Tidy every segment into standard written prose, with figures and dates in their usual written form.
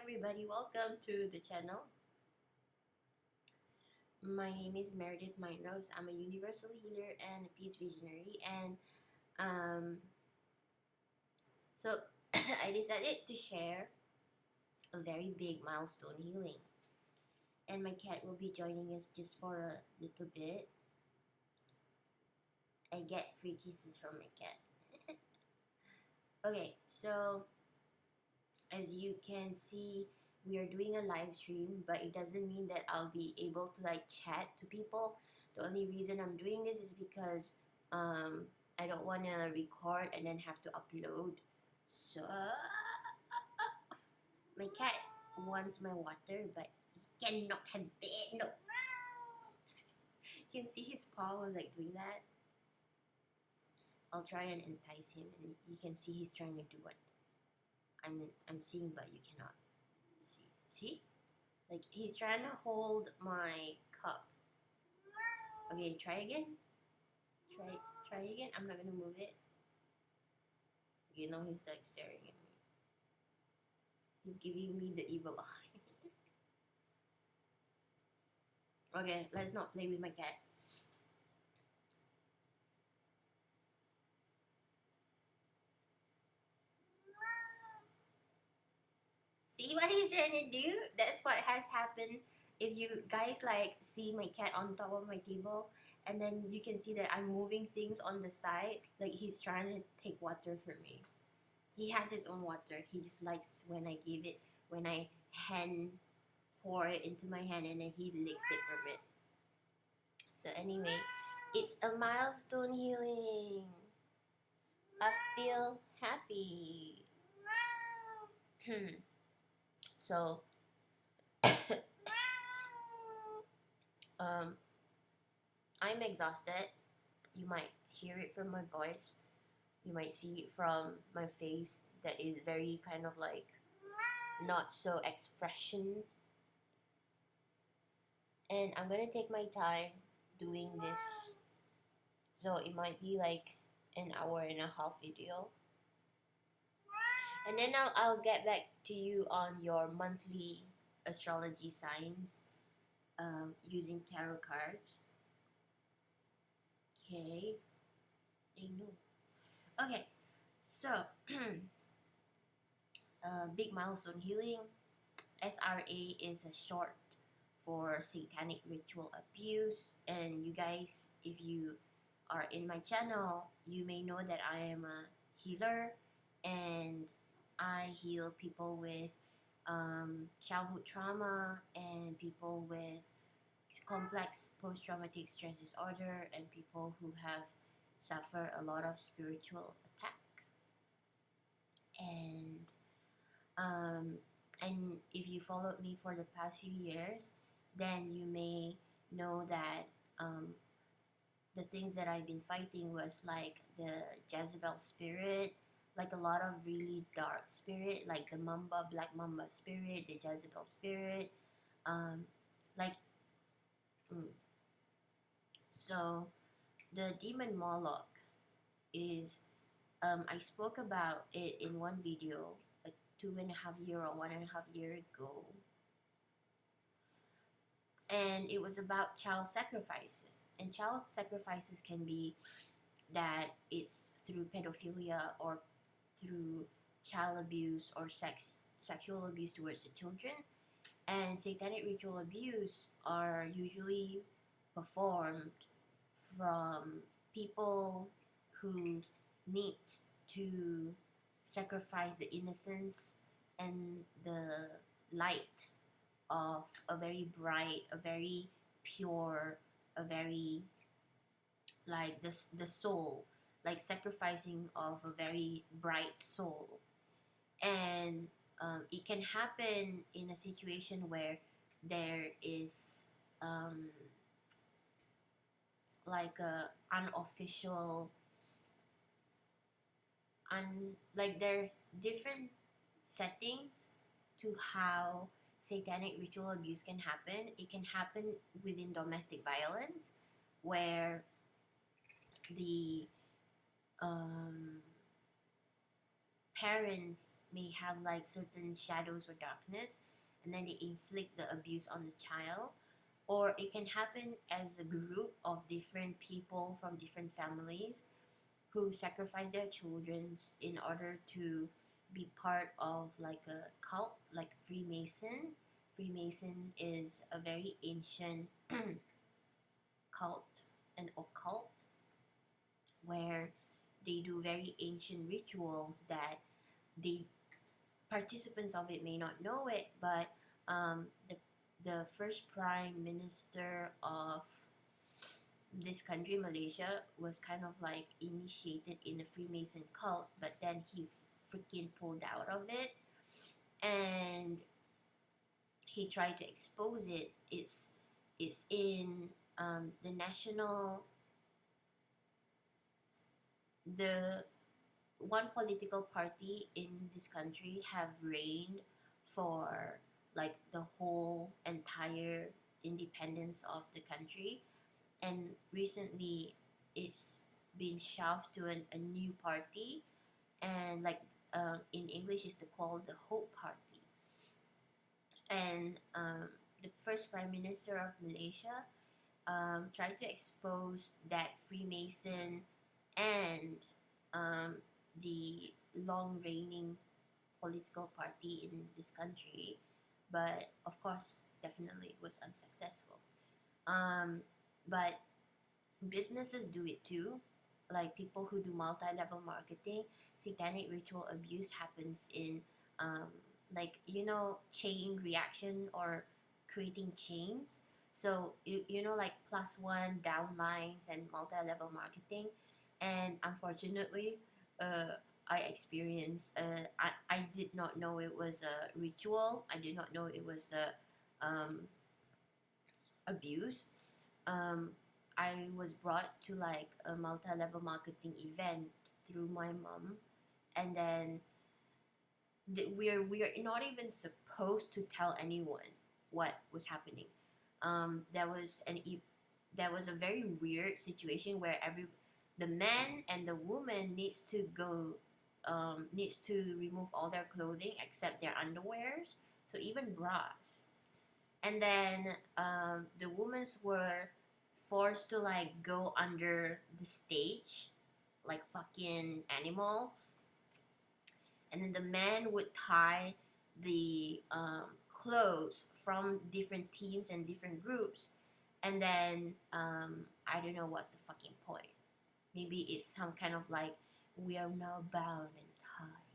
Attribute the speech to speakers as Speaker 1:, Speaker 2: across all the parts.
Speaker 1: everybody, welcome to the channel. My name is Meredith Rose. I'm a universal healer and a peace visionary, and so I decided to share a very big milestone healing, and my cat will be joining us just for a little bit. I get free kisses from my cat. Okay, so as you can see, we are doing a live stream, but it doesn't mean that I'll be able to like chat to people. The only reason I'm doing this is because I don't want to record and then have to upload. So my cat wants my water, but he cannot have it. No. You can see his paw was like doing that. I'll try and entice him, and you can see he's trying to do what I'm seeing, but you cannot see. See? Like he's trying to hold my cup. Okay, try again. Try again. I'm not gonna move it. You know, he's like staring at me. He's giving me the evil eye. Okay, let's not play with my cat. See what he's trying to do? That's what has happened. If you guys like see my cat on top of my table, and then you can see that I'm moving things on the side, like he's trying to take water from me. He has his own water. He just likes when I give it, when I pour it into my hand, and then he licks it from it. So anyway, it's a milestone healing. I feel happy. So I'm exhausted. You might hear it from my voice. You might see it from my face that is very kind of like not so expression. And I'm gonna take my time doing this. So it might be like an hour and a half video. And then I'll get back to you on your monthly astrology signs using tarot cards. Okay. I know. Okay, so big milestone healing. SRA is a short for satanic ritual abuse, and you guys, if you are in my channel, you may know that I am a healer, and I heal people with childhood trauma and people with complex post-traumatic stress disorder and people who have suffered a lot of spiritual attack. And if you followed me for the past few years, then you may know that the things that I've been fighting was like the Jezebel spirit, like a lot of really dark spirit, like the Black Mamba spirit, the Jezebel spirit, so the demon Moloch is, I spoke about it in one video, like 2.5 year or 1.5 year ago. And it was about child sacrifices. And child sacrifices can be that it's through pedophilia or through child abuse or sexual abuse towards the children. And satanic ritual abuse are usually performed from people who need to sacrifice the innocence and the light of a very bright, a very pure, a very like the soul, like sacrificing of a very bright soul. And it can happen in a situation where there is like a unofficial like there's different settings to how satanic ritual abuse can happen. It can happen within domestic violence where the parents may have like certain shadows or darkness, and then they inflict the abuse on the child. Or it can happen as a group of different people from different families who sacrifice their childrens in order to be part of like a cult, like Freemason. Freemason is a very ancient cult, an occult, where they do very ancient rituals that the participants of it may not know it, but the first prime minister of this country, Malaysia, was kind of like initiated in the Freemason cult, but then he freaking pulled out of it, and he tried to expose it. It's in the national, the one political party in this country have reigned for like the whole entire independence of the country, and recently it's been shoved to a new party, and like in English is called the Hope Party. And the first prime minister of Malaysia tried to expose that Freemason and the long reigning political party in this country, but of course definitely was unsuccessful. But businesses do it too, like people who do multi-level marketing. Satanic ritual abuse happens in like, you know, chain reaction or creating chains. So you know, like +1 downlines and multi-level marketing. And unfortunately, I experienced I did not know it was a ritual. I did not know it was a abuse. I was brought to like a multi-level marketing event through my mom, and then we're not even supposed to tell anyone what was happening. There was a very weird situation where the man and the woman needs to remove all their clothing except their underwears, so even bras. And then the women were forced to like go under the stage like fucking animals, and then the man would tie the clothes from different teams and different groups, and then I don't know what's the fucking point. Maybe it's some kind of like, we are now bound and tied.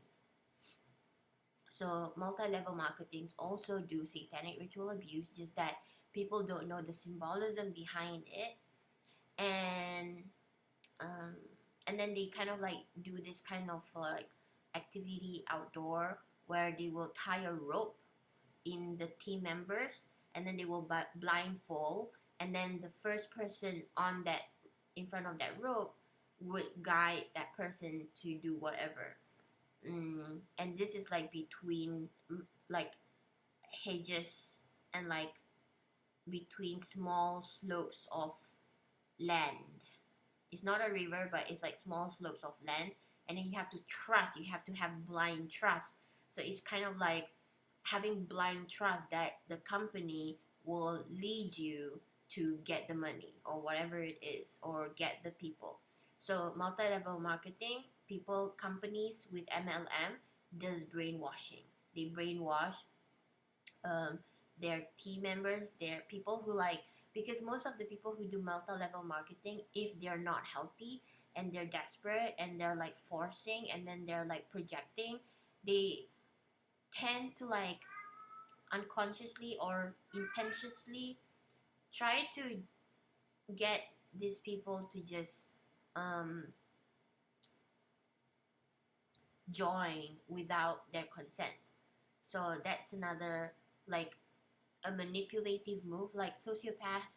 Speaker 1: So multi-level marketings also do satanic ritual abuse, just that people don't know the symbolism behind it. And then they kind of like do this kind of like activity outdoor where they will tie a rope in the team members, and then they will blindfold, and then the first person on that, in front of that rope, would guide that person to do whatever. And this is like between like hedges and like between small slopes of land. It's not a river, but it's like small slopes of land, and then you have to trust. You have to have blind trust. So it's kind of like having blind trust that the company will lead you to get the money or whatever it is, or get the people. So multi-level marketing, companies with MLM does brainwashing. They brainwash their team members, their people who like, because most of the people who do multi-level marketing, if they're not healthy and they're desperate and they're like forcing and then they're like projecting, they tend to like unconsciously or intentionally try to get these people to just join without their consent. So that's another like a manipulative move. Like sociopath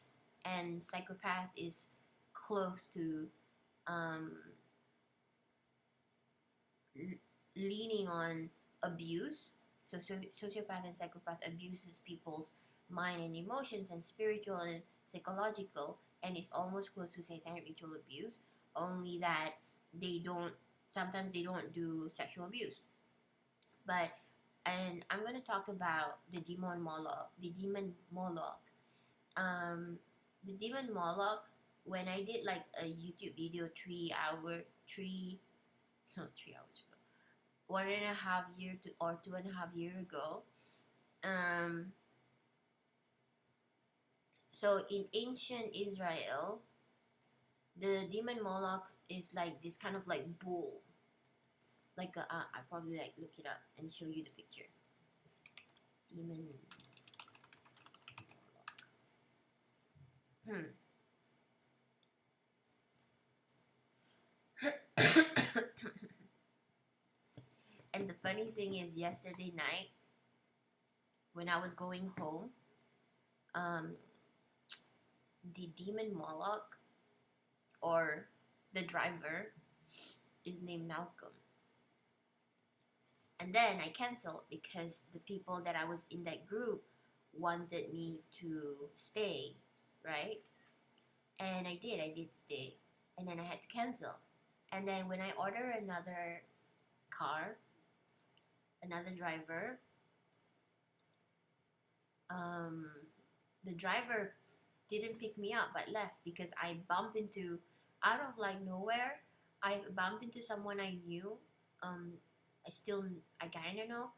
Speaker 1: and psychopath is close to leaning on abuse. So sociopath and psychopath abuses people's mind and emotions and spiritual and psychological, and it's almost close to satanic ritual abuse, only that sometimes they don't do sexual abuse. But and I'm gonna talk about the demon Moloch. The demon Moloch. Um, the demon Moloch. When I did like a YouTube video 3 hours ago, 1.5 year to or 2.5 year ago. Um, so in ancient Israel, the demon Moloch is like this kind of like bull. Like I probably like look it up and show you the picture. Demon Moloch. And the funny thing is, yesterday night when I was going home, um, the demon Moloch or the driver is named Malcolm. And then I canceled because the people that I was in that group wanted me to stay, right? And I did stay. And then I had to cancel. And then when I order another car, another driver, the driver didn't pick me up but left because I bumped into, out of like nowhere, I bumped into someone I knew. I kind of know,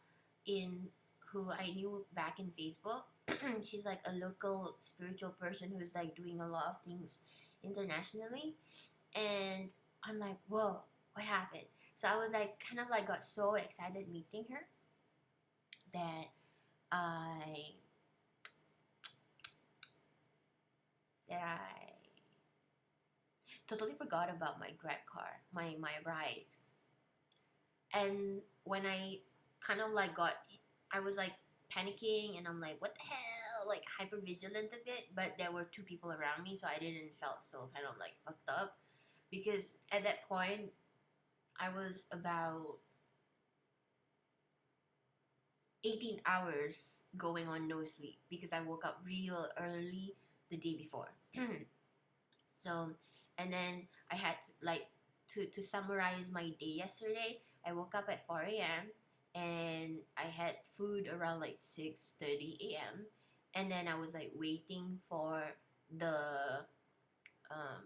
Speaker 1: in who I knew back in Facebook. She's like a local spiritual person who's like doing a lot of things internationally, and I'm like, whoa, what happened? So I was like, kind of like got so excited meeting her that I totally forgot about my Grab car, my ride. And when I kind of like I was like panicking, and I'm like, what the hell? Like hyper vigilant a bit, but there were two people around me, so I didn't felt so kind of like fucked up, because at that point I was about 18 hours going on no sleep because I woke up real early the day before. So, and then I had like to summarize my day yesterday. I woke up at 4 a.m. and I had food around like 6:30 a.m. And then I was like waiting for the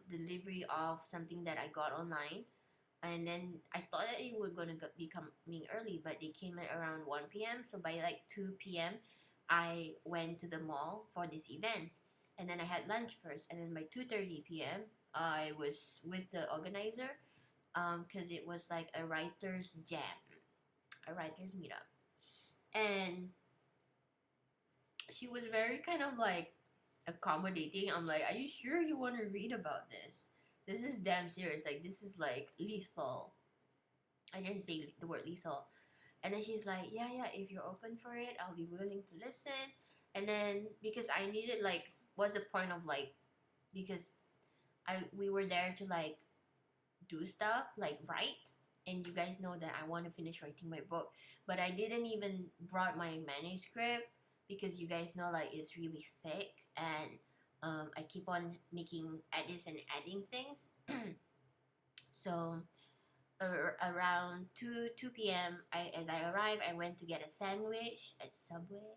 Speaker 1: delivery of something that I got online. And then I thought that it was gonna be coming early, but they came at around 1 p.m. So by like 2 p.m., I went to the mall for this event, and then I had lunch first, and then by 2:30 p.m., I was with the organizer, because it was like a writer's jam, a writer's meetup, and she was very kind of like accommodating. I'm like, are you sure you want to read about this? This is damn serious. Like, this is like lethal. I didn't say the word lethal. And then she's like, yeah, if you're open for it, I'll be willing to listen. And then because I needed like, what's the point of like, because we were there to like do stuff, like write. And you guys know that I want to finish writing my book. But I didn't even brought my manuscript because you guys know like it's really thick, and I keep on making edits and adding things. So around 2 p.m. As I arrived, I went to get a sandwich at Subway,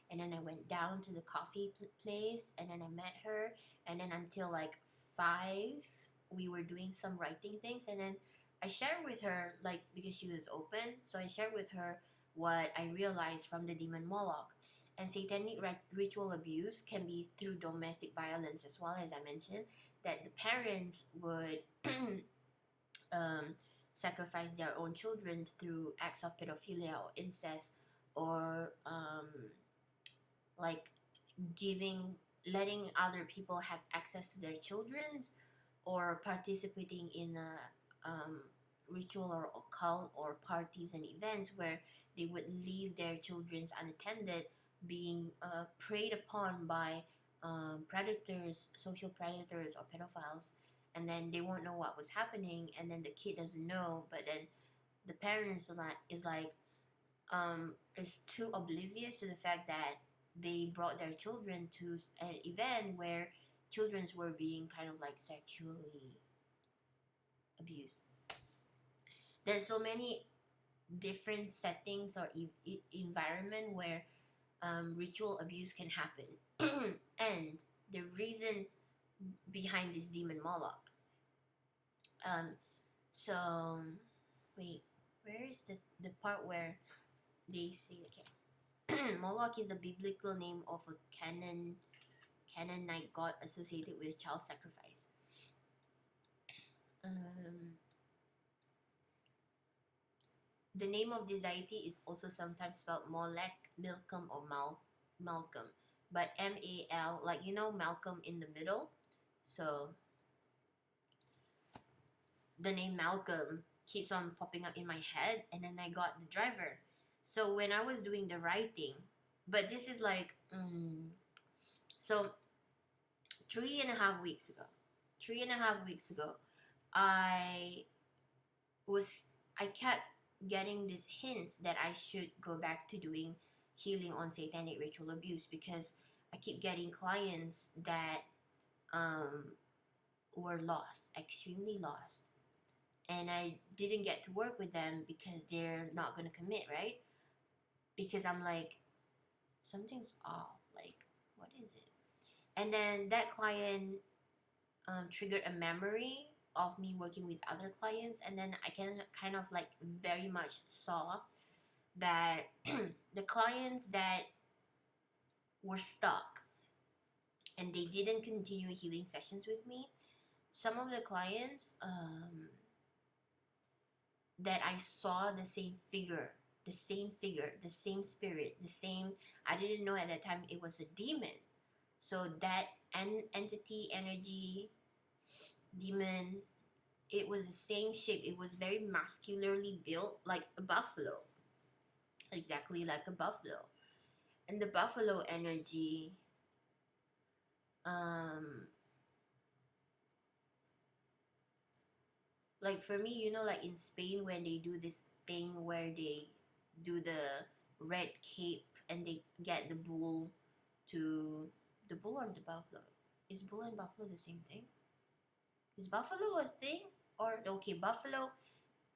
Speaker 1: and then I went down to the coffee place, and then I met her, and then until like 5, we were doing some writing things, and then I shared with her, like, because she was open, so I shared with her what I realized from the demon Moloch. And satanic ritual abuse can be through domestic violence as well, as I mentioned, that the parents would sacrifice their own children through acts of pedophilia or incest, or like letting other people have access to their children, or participating in a ritual or occult or parties and events where they would leave their children unattended, being preyed upon by predators, social predators, or pedophiles, and then they won't know what was happening, and then the kid doesn't know, but then the parents is too oblivious to the fact that they brought their children to an event where children were being kind of like sexually abused. There's so many different settings or environment where ritual abuse can happen. And the reason behind this demon Moloch. Um, so wait, where is the part where they say, okay, Moloch is the biblical name of a Canaanite god associated with child sacrifice. The name of this deity is also sometimes spelled Molech, Milcom, or Malcolm, but M-A-L, like Malcolm in the middle. So the name Malcolm keeps on popping up in my head, and then I got the driver. So when I was doing the writing, but this is like, so 3.5 weeks ago, I kept getting these hints that I should go back to doing healing on satanic ritual abuse, because I keep getting clients that were lost, extremely lost, and I didn't get to work with them because they're not going to commit, right? Because I'm like, something's off, like, what is it? And then that client triggered a memory of me working with other clients, and then I can kind of like very much saw that the clients that were stuck and they didn't continue healing sessions with me, some of the clients that I saw the same figure, the same spirit, I didn't know at that time it was a demon. So that entity, energy, demon, it was the same shape. It was very muscularly built, like a buffalo, exactly like a buffalo. And the buffalo energy, like for me, like in Spain when they do this thing where they do the red cape and they get the bull or the buffalo. Is bull and buffalo the same thing? Is buffalo a thing? Or, okay, buffalo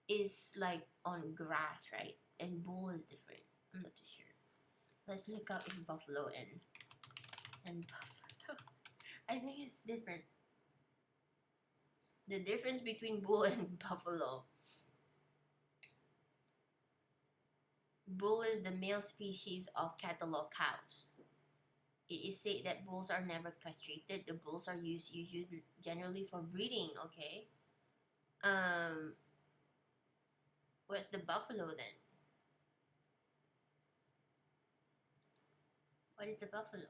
Speaker 1: is like on grass, right? And bull is different. I'm not too sure. Let's look up in buffalo and buffalo. I think it's different. The difference between bull and buffalo. Bull is the male species of cattle or cows. It is said that bulls are never castrated. The bulls are used generally for breeding, okay? What's the buffalo then? What is the buffalo?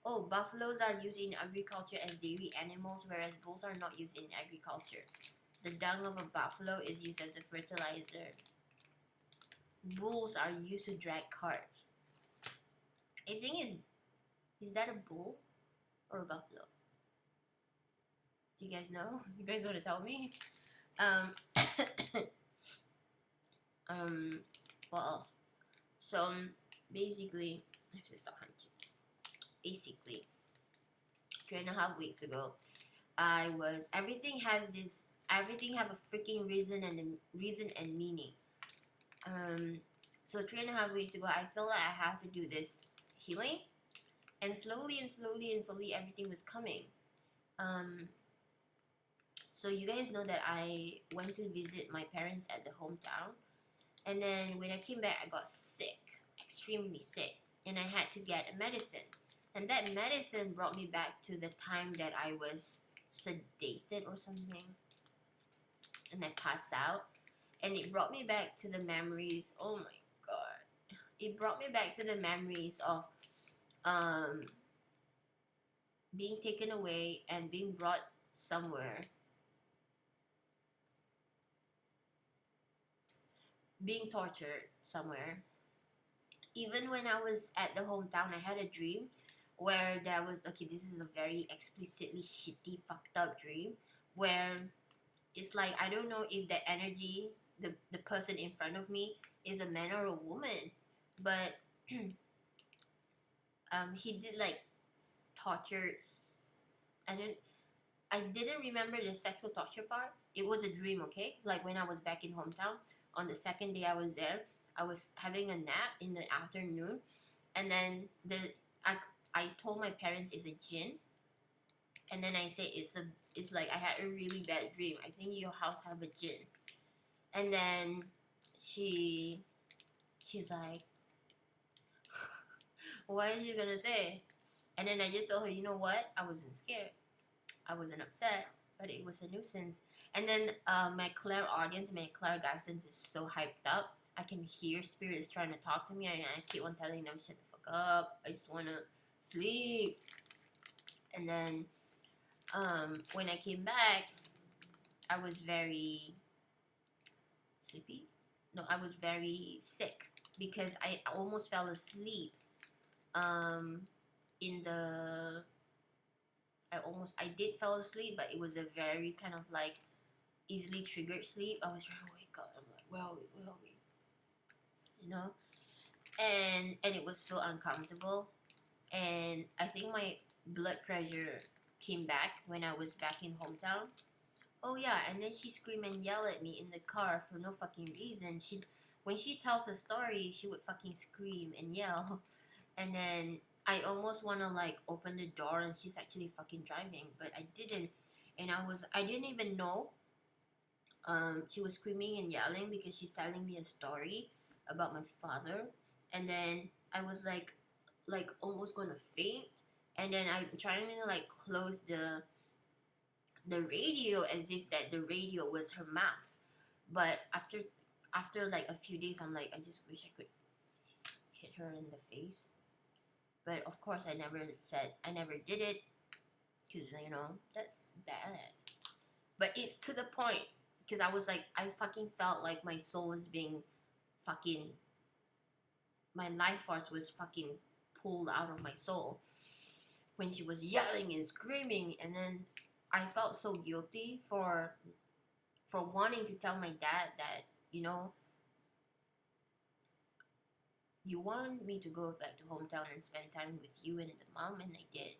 Speaker 1: Oh, buffaloes are used in agriculture as dairy animals, whereas bulls are not used in agriculture. The dung of a buffalo is used as a fertilizer. Bulls are used to drag carts. I think is that a bull or a buffalo? Do you guys know? You guys want to tell me? What else? So basically, I have to stop hunching. Basically, 3.5 weeks ago, everything have a freaking reason and meaning. So 3.5 weeks ago, I felt like I have to do this healing, and slowly everything was coming. So you guys know that I went to visit my parents at the hometown, and then when I came back, I got sick, extremely sick, and I had to get a medicine. And that medicine brought me back to the time that I was sedated or something, and I passed out. And it brought me back to the memories. Oh my god! It brought me back to the memories of being taken away and being brought somewhere, being tortured somewhere. Even when I was at the hometown, I had a dream where there was, okay, this is a very explicitly shitty, fucked up dream, where it's like, I don't know if that energy, the person in front of me is a man or a woman, but he did like torture. I didn't remember the sexual torture part. It was a dream, okay? Like when I was back in hometown. on the second day I was there, I was having a nap in the afternoon, and then I told my parents it's a jinn, and then I said it's like I had a really bad dream. I think your house have a jinn, and then she's like, what is she gonna say? And then I just told her, you know what? I wasn't scared. I wasn't upset, but it was a nuisance. And then my clairaudience, my clairgustance is so hyped up. I can hear spirits trying to talk to me, and I keep on telling them, shut the fuck up. I just wanna sleep. And then when I came back, I was very sleepy. No, I was very sick because I almost fell asleep. In the I did fall asleep, but it was a very kind of like easily triggered sleep. I was trying to wake up. I'm like, where are we? You know, and it was so uncomfortable. And I think my blood pressure came back when I was back in hometown. Oh yeah, and then she screamed and yelled at me in the car for no fucking reason. When she tells a story, she would fucking scream and yell, and then I almost wanna like open the door, and she's actually fucking driving, but I didn't, and I didn't even know. She was screaming and yelling because she's telling me a story about my father, and then I was like almost gonna faint, and then I'm trying to like close the radio as if that the radio was her mouth. But after like a few days, I'm like, I just wish I could hit her in the face. But of course, I never did it, because you know that's bad. But it's to the point, because I was like, I fucking felt like my soul is being fucking, my life force was fucking pulled out of my soul when she was yelling and screaming. And then I felt so guilty for wanting to tell my dad that, you know, you want me to go back to hometown and spend time with you and the mom, and I did.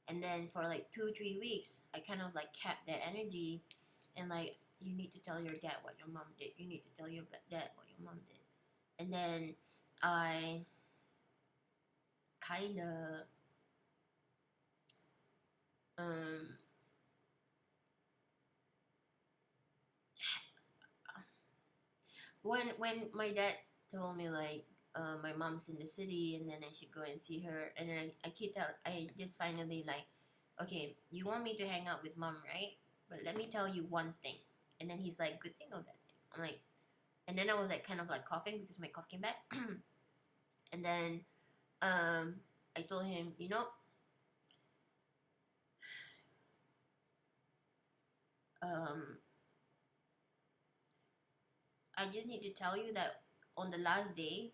Speaker 1: And then for like 2-3 weeks, I kind of like kept that energy, and like, you need to tell your dad what your mom did. You need to tell your dad what your mom did. And then I kind of when my dad told me like, my mom's in the city and then I should go and see her, and then I just finally like, okay, you want me to hang out with mom, right? But let me tell you one thing. And then he's like, good thing or bad thing? I'm like, and then I was like kind of like coughing because my cough came back. And then I told him, you know, I just need to tell you that on the last day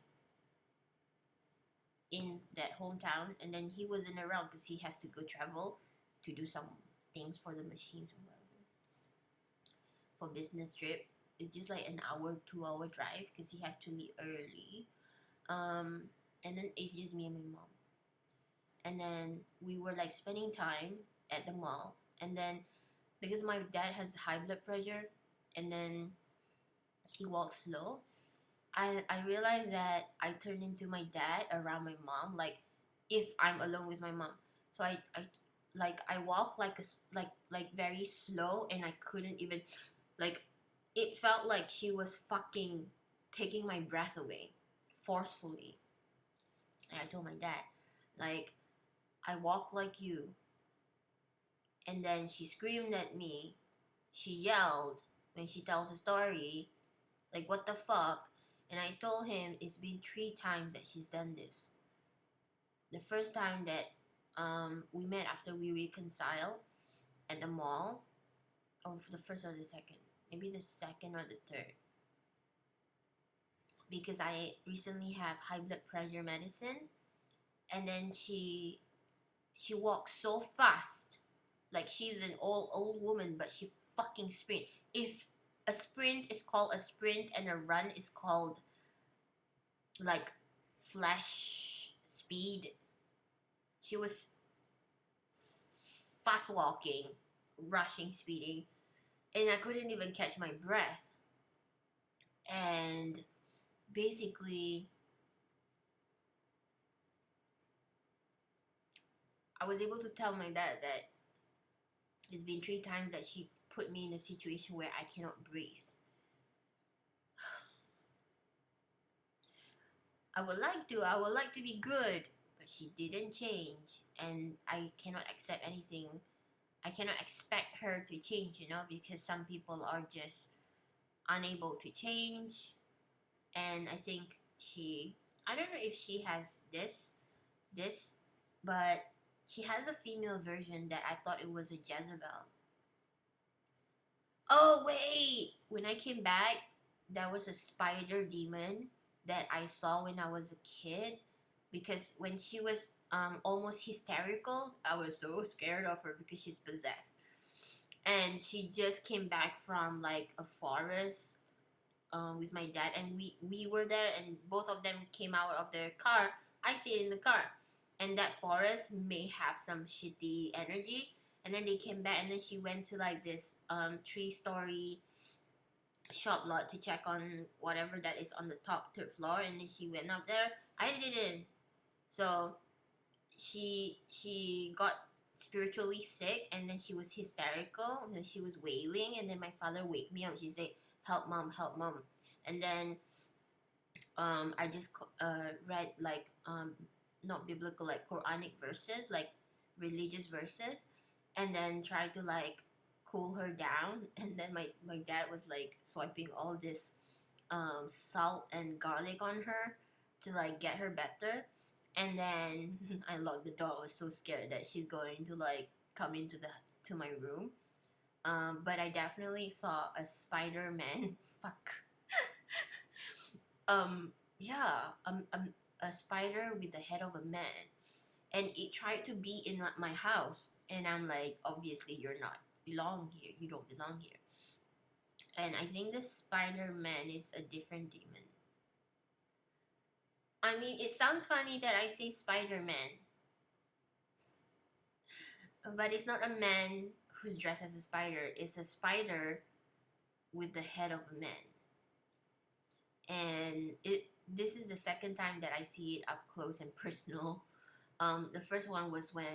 Speaker 1: in that hometown, and then he wasn't around because he has to go travel to do some things for the machines or whatever, for business trip. It's just like an hour, 2 hour drive because he had to leave early. And then it's just me and my mom. And then we were like spending time at the mall. And then because my dad has high blood pressure, and then he walks slow, I realized that I turned into my dad around my mom, like if I'm alone with my mom. So I walk like very slow, and I couldn't even, like, it felt like she was fucking taking my breath away forcefully. And I told my dad, like, I walk like you. And then she screamed at me. She yelled when she tells a story, like, what the fuck? And I told him it's been 3 times that she's done this. The first time that we met after we reconciled at the mall, or for the first or the second, maybe the second or the third, because I recently have high blood pressure medicine, and then she walks so fast, like she's an old woman, but she fucking sprint. If a sprint is called a sprint and a run is called like flash speed, she was fast walking, rushing, speeding, and I couldn't even catch my breath. And basically, I was able to tell my dad that it's been 3 times that she put me in a situation where I cannot breathe. I would like to be good, but she didn't change, and I cannot accept anything. I cannot expect her to change, because some people are just unable to change. And I think I don't know if she has this, but she has a female version that I thought it was a Jezebel. Oh, wait! When I came back, there was a spider demon that I saw when I was a kid. Because when she was almost hysterical, I was so scared of her because she's possessed. And she just came back from like a forest with my dad, and we were there, and both of them came out of their car. I stayed in the car, and that forest may have some shitty energy. And then they came back, and then she went to like this 3-story shop lot to check on whatever that is on the top third floor, and then she went up there. I didn't. So she got spiritually sick, and then she was hysterical, and then she was wailing, and then my father wake me up. She said, help mom, help mom. And then I just read like not biblical, like Quranic verses, like religious verses, and then try to like cool her down. And then my dad was like swiping all this salt and garlic on her to like get her better. And then I locked the door. I was so scared that she's going to like come to my room. But I definitely saw a Spider-Man. Fuck. Yeah, a spider with the head of a man, and it tried to be in my house, and I'm like, obviously you're not belong here. You don't belong here. And I think the Spider-Man is a different demon. I mean, it sounds funny that I say Spider-Man, but it's not a man who's dressed as a spider. It's a spider with the head of a man. And this is the second time that I see it up close and personal. The first one was when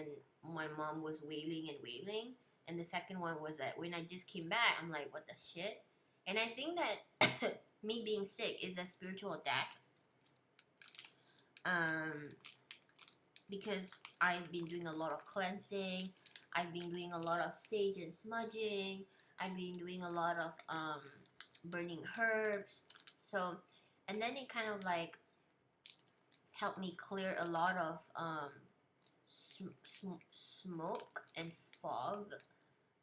Speaker 1: my mom was wailing and wailing, and the second one was that when I just came back, I'm like, what the shit? And I think that me being sick is a spiritual attack. Because I've been doing a lot of cleansing, I've been doing a lot of sage and smudging, I've been doing a lot of burning herbs. So, and then it kind of like helped me clear a lot of smoke and fog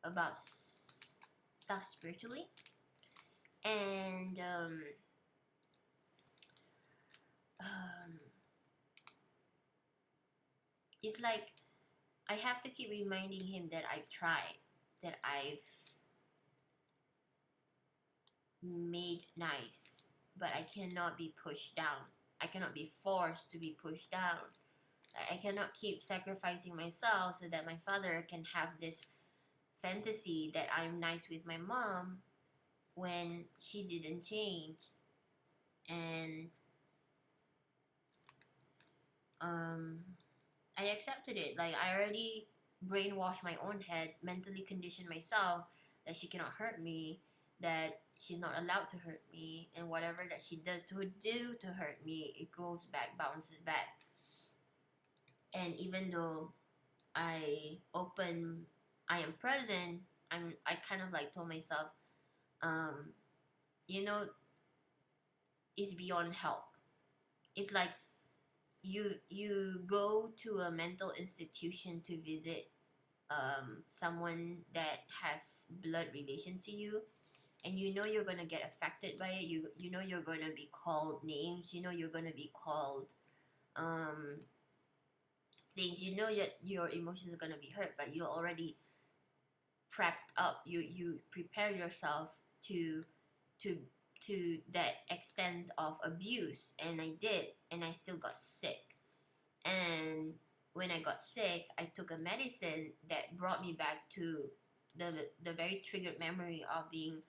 Speaker 1: about stuff spiritually. And it's like I have to keep reminding him that I've tried, that I've made nice, but I cannot be pushed down. I cannot be forced to be pushed down. I cannot keep sacrificing myself so that my father can have this fantasy that I'm nice with my mom when she didn't change. And I accepted it. Like, I already brainwashed my own head, mentally conditioned myself that she cannot hurt me, that she's not allowed to hurt me, and whatever that she does to hurt me, it goes back, bounces back. And even though I am present, I kind of like told myself, you know, it's beyond help. It's like you go to a mental institution to visit someone that has blood relation to you, and you know you're gonna get affected by it. You know you're gonna be called names. You know you're gonna be called things. You know that your emotions are gonna be hurt, but you're already prepped up. You prepare yourself to that extent of abuse, and I did, and I still got sick. And when I got sick, I took a medicine that brought me back to the very triggered memory of being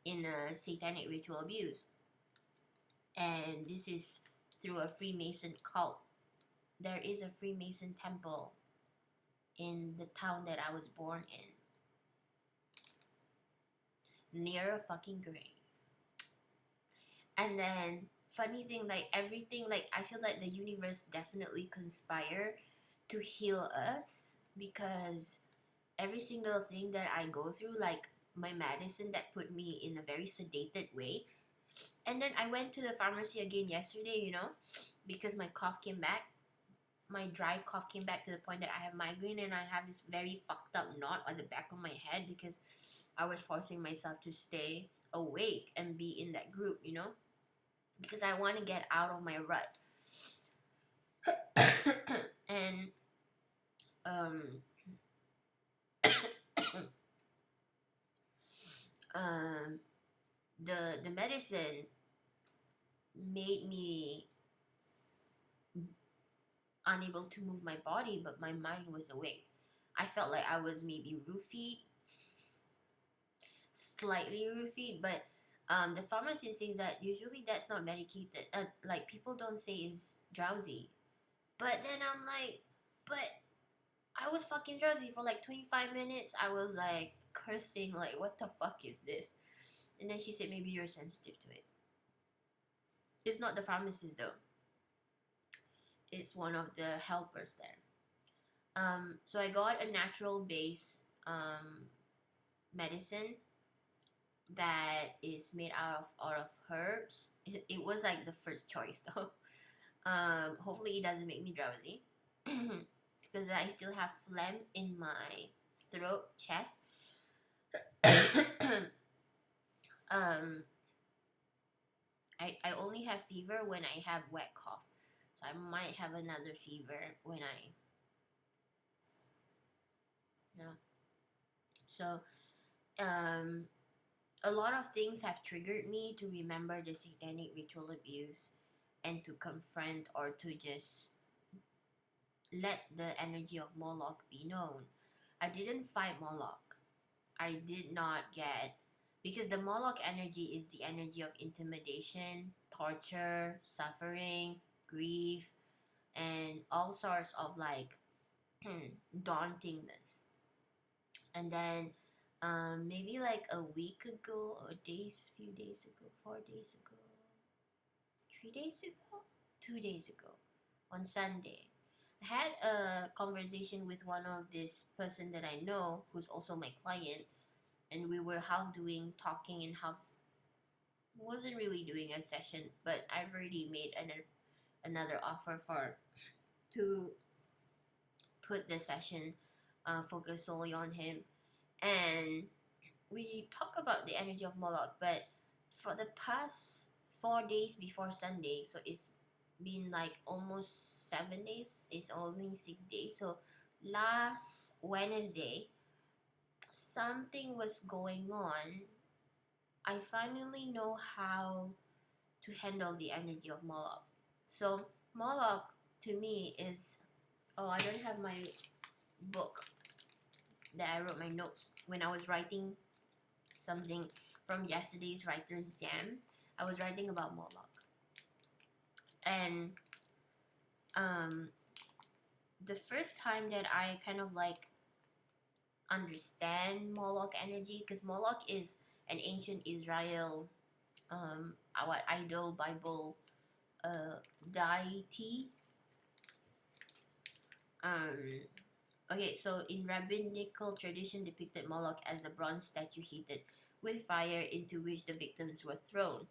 Speaker 1: in a satanic ritual abuse. and this is through a Freemason cult. There is a Freemason temple in the town that I was born in, near a fucking grave. And then, funny thing, like everything, like I feel like the universe definitely conspire to heal us, because every single thing that I go through, like my medicine that put me in a very sedated way. And then I went to the pharmacy again yesterday, because my cough came back. My dry cough came back to the point that I have migraine, and I have this very fucked up knot on the back of my head because I was forcing myself to stay awake and be in that group, because I want to get out of my rut. And the medicine made me unable to move my body, but my mind was awake. I felt like I was maybe roofied, slightly roofied, but the pharmacist says that usually that's not medicated. Like people don't say it's drowsy, but then I'm like, but I was fucking drowsy for like 25 minutes. I was like cursing, like what the fuck is this? And then she said maybe you're sensitive to it. It's not the pharmacist though. It's one of the helpers there. So I got a natural base medicine that is made out of herbs. It was like the first choice though. Hopefully it doesn't make me drowsy because I still have phlegm in my throat, chest. I only have fever when I have wet cough. So I might have another fever when I... No. So, a lot of things have triggered me to remember the satanic ritual abuse and to confront or to just let the energy of Moloch be known. I didn't fight Moloch. I did not get... Because the Moloch energy is the energy of intimidation, torture, suffering, grief, and all sorts of like dauntingness. And then maybe like a week ago, or few days ago, 4 days ago, 3 days ago, 2 days ago, on Sunday, I had a conversation with one of this person that I know who's also my client, and we were half doing talking and half wasn't really doing a session, but I've already made another offer to put the session focus solely on him. And we talk about the energy of Moloch, but for the past 4 days before Sunday, so it's been like almost 7 days, it's only 6 days. So last Wednesday, something was going on. I finally know how to handle the energy of Moloch. So Moloch to me is... Oh, I don't have my book that I wrote my notes when I was writing something from yesterday's writer's jam. I was writing about Moloch, and the first time that I kind of like understand Moloch energy, because Moloch is an ancient Israel our idol Bible deity. Okay, so in rabbinical tradition depicted Moloch as a bronze statue heated with fire into which the victims were thrown.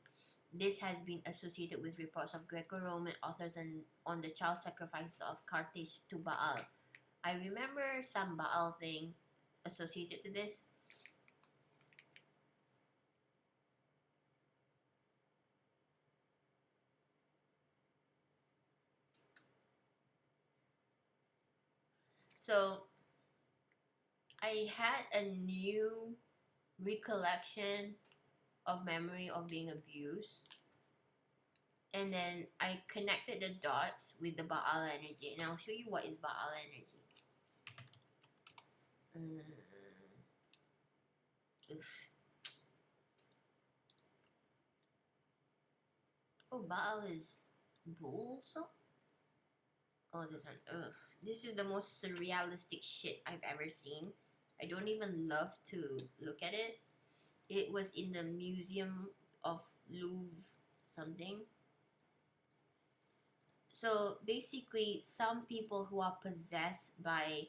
Speaker 1: This has been associated with reports of Greco-Roman authors on the child sacrifices of Carthage to Baal. I remember some Baal thing associated to this. So I had a new recollection of memory of being abused, and then I connected the dots with the Baal energy, and I'll show you what is Baal energy. Oh, Baal is bull, so? Oh, this one. Ugh. This is the most surrealistic shit I've ever seen. I don't even love to look at it. It was in the Museum of Louvre something. So basically, some people who are possessed by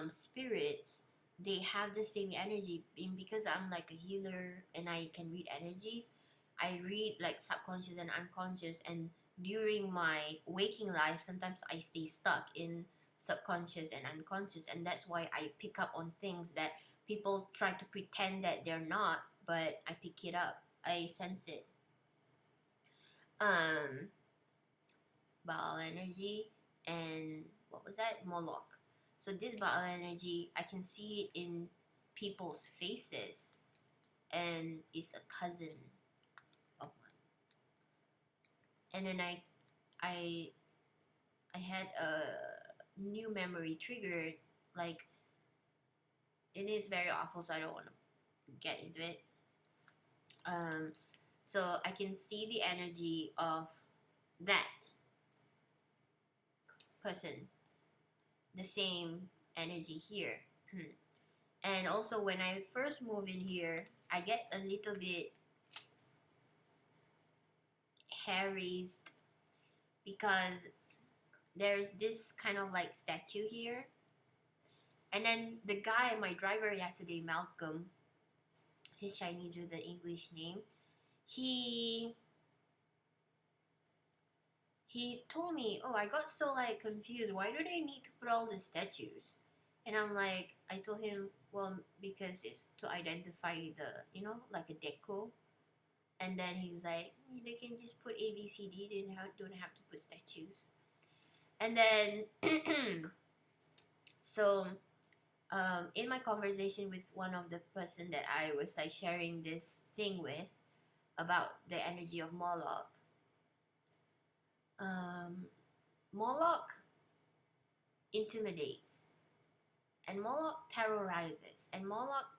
Speaker 1: spirits, they have the same energy. And because I'm like a healer and I can read energies, I read like subconscious and unconscious. And during my waking life, sometimes I stay stuck in subconscious and unconscious, and that's why I pick up on things that people try to pretend that they're not, but I pick it up. I sense it. Um, Baal energy and what was that? Moloch. So this Baal energy, I can see it in people's faces, and it's a cousin of mine. And then I, I had a new memory triggered. Like it is very awful, so I don't want to get into it. So I can see the energy of that person, the same energy here. And also when I first move in here, I get a little bit hair raised because there's this kind of like statue here. And then the guy, my driver yesterday, Malcolm, he's Chinese with an English name, he told me, oh, I got so like confused. Why do they need to put all the statues? And I'm like, I told him, well, because it's to identify the, like a deco. And then he's like, they can just put A, B, C, D. They don't have to put statues. And then, so, in my conversation with one of the person that I was like sharing this thing with about the energy of Moloch, Moloch intimidates, and Moloch terrorizes, and Moloch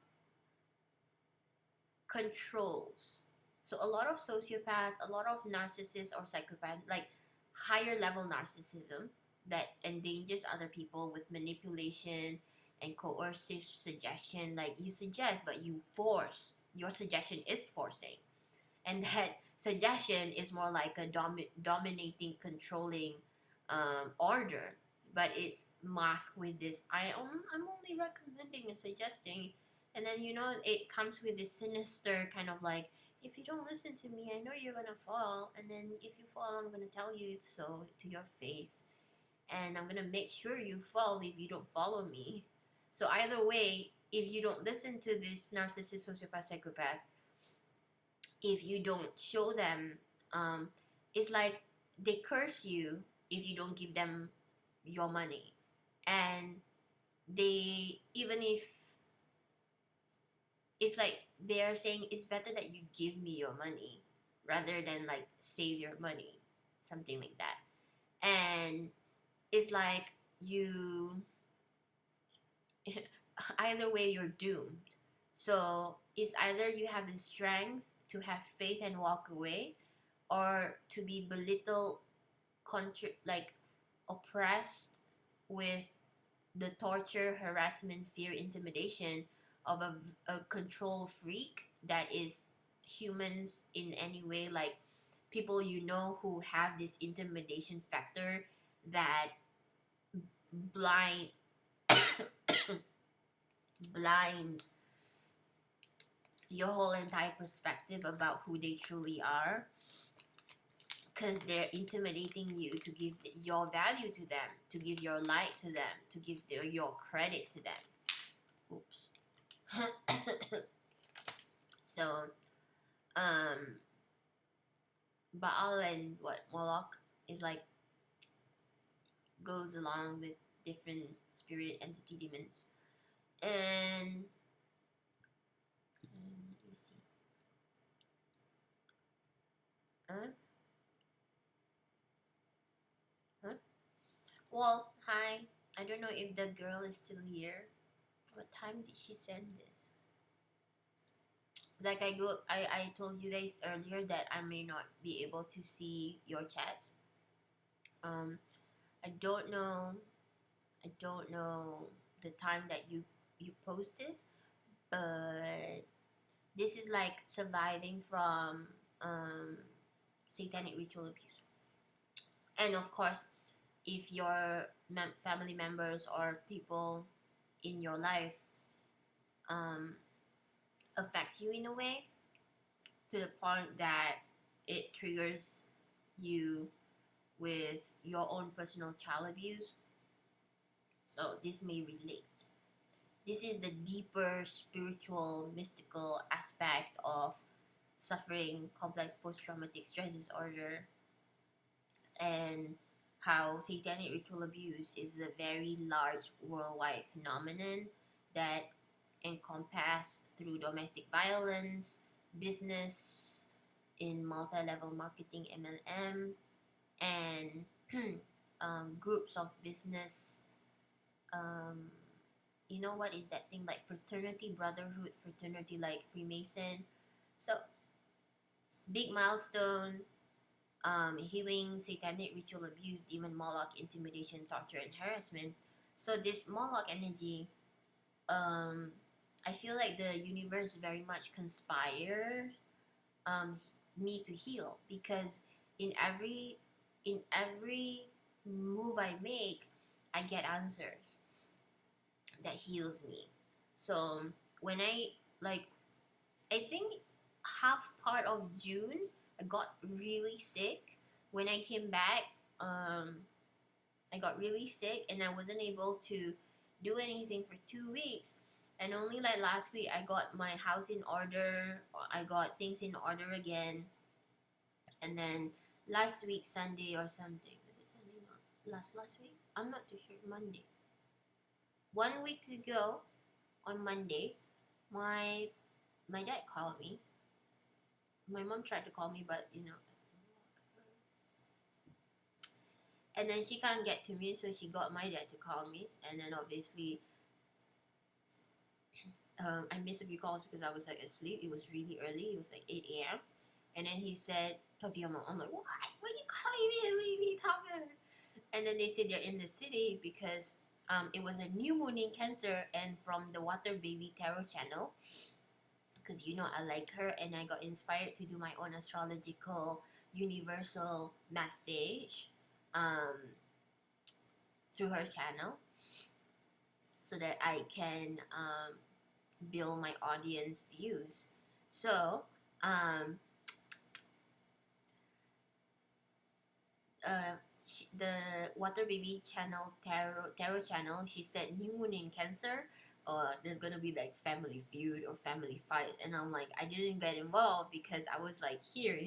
Speaker 1: controls. So a lot of sociopaths, a lot of narcissists or psychopaths, like higher level narcissism that endangers other people with manipulation and coercive suggestion. Like you suggest, but you force. Your suggestion is forcing. And that suggestion is more like a dominating, controlling order. But it's masked with this, I'm only recommending and suggesting. And then, it comes with this sinister kind of like, if you don't listen to me, I know you're gonna fall. And then if you fall, I'm gonna tell you so to your face. And I'm gonna make sure you fall if you don't follow me. So either way, if you don't listen to this narcissist, sociopath, psychopath, if you don't show them, it's like they curse you if you don't give them your money. And they, even if it's like they're saying it's better that you give me your money rather than like save your money, something like that. And it's like you either way you're doomed. So it's either you have the strength to have faith and walk away, or to be belittled, like oppressed with the torture, harassment, fear, intimidation of a control freak that is humans in any way, like people who have this intimidation factor that blind blinds your whole entire perspective about who they truly are, because they're intimidating you to give your value to them, to give your light to them, to give your credit to them. Oops. So, Baal and Moloch is like goes along with different spirit entity demons, and let me see. Huh? Well, hi. I don't know if the girl is still here. What time did she send this? like I told you guys earlier that I may not be able to see your chats. um I don't know, the time that you post this, but this is like surviving from um satanic ritual abuse. And of course, if your family members or people in your life um affects you in a way to the point that it triggers you with your own personal child abuse, so this may relate. This is the deeper spiritual, mystical aspect of suffering complex post-traumatic stress disorder, and how satanic ritual abuse is a very large worldwide phenomenon that encompass through domestic violence, business in multi-level marketing MLM, and groups of business. Um, you know what is that thing like fraternity, brotherhood, fraternity like Freemason. So big milestone, healing, satanic ritual abuse, demon Moloch, intimidation, torture, and harassment. So this Moloch energy, um, I feel like the universe very much conspired um, me to heal, because in every move I make, I get answers that heals me. So when like I think half part of June I got really sick. When I came back, I got really sick and I wasn't able to do anything for 2 weeks. And only like last week I got my house in order. I got things in order again. And then last week Sunday or something. Was it Sunday? Not last week? I'm not too sure. Monday. 1 week ago on Monday, my my dad called me. My mom tried to call me, but and then she can't get to me, so she got my dad to call me. And then obviously, I missed a few calls because I was like asleep. It was really early. It was like 8 a.m. And then he said, "Talk to your mom." I'm like, "What? Why are you calling me and leave me talking?" And then they said they're in the city because it was a new moon in Cancer, and from the Water Baby Tarot channel, because I like her, and I got inspired to do my own astrological universal message through her channel, so that I can build my audience views. So the Water Baby channel, tarot channel, she said new moon in Cancer, there's gonna be like family feud or family fights, and I'm like, I didn't get involved because I was like here.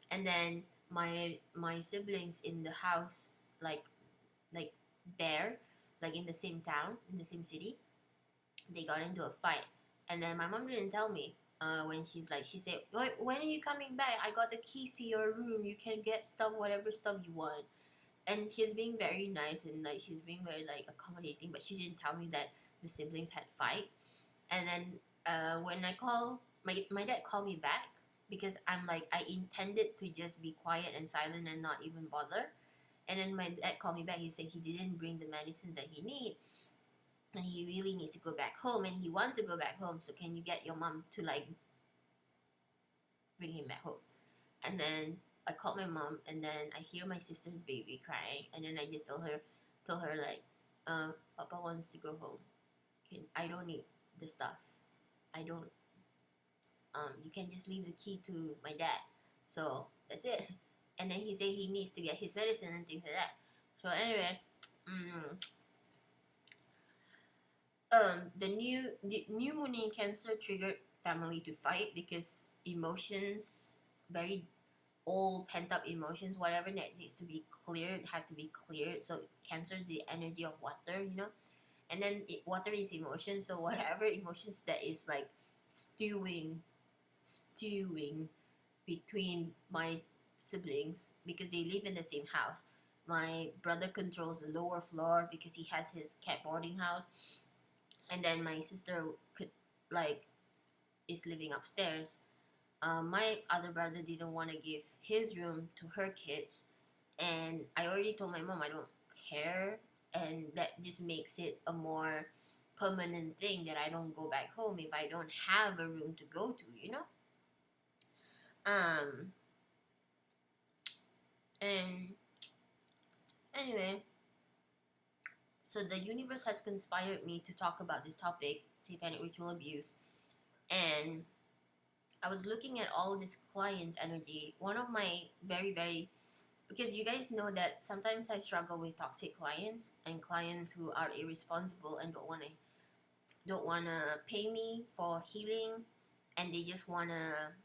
Speaker 1: And then my siblings in the house, like there, like in the same town, in the same city, they got into a fight, and then my mom didn't tell me. When she said, when are you coming back? I got the keys to your room. You can get stuff, whatever stuff you want. And she's being very nice, and like she's being very like accommodating, but she didn't tell me that the siblings had fight. And then when I call my dad called me back, because I'm like, I intended to just be quiet and silent and not even bother. And then my dad called me back. He said he didn't bring the medicines that he need, and he really needs to go back home, and he wants to go back home. So can you get your mom to like bring him back home? And then I called my mom, and then I hear my sister's baby crying, and then I just told her like, Papa wants to go home. I don't need the stuff. I don't. You can just leave the key to my dad. So that's it. And then he said he needs to get his medicine and things like that. So anyway, the new moon in Cancer triggered family to fight because emotions, very old pent up emotions, whatever that needs to be cleared has to be cleared. So Cancer is the energy of water, and then water is emotion. So whatever emotions that is like stewing between my siblings, because they live in the same house. My brother controls the lower floor because he has his cat boarding house, and then my sister could like is living upstairs. My other brother didn't want to give his room to her kids, and I already told my mom I don't care, and that just makes it a more permanent thing that I don't go back home if I don't have a room to go to, you know? Um, and anyway, so the universe has conspired me to talk about this topic, satanic ritual abuse, and I was looking at all this clients' energy. One of my very because you guys know that sometimes I struggle with toxic clients and clients who are irresponsible and don't wanna pay me for healing, and they just wanna,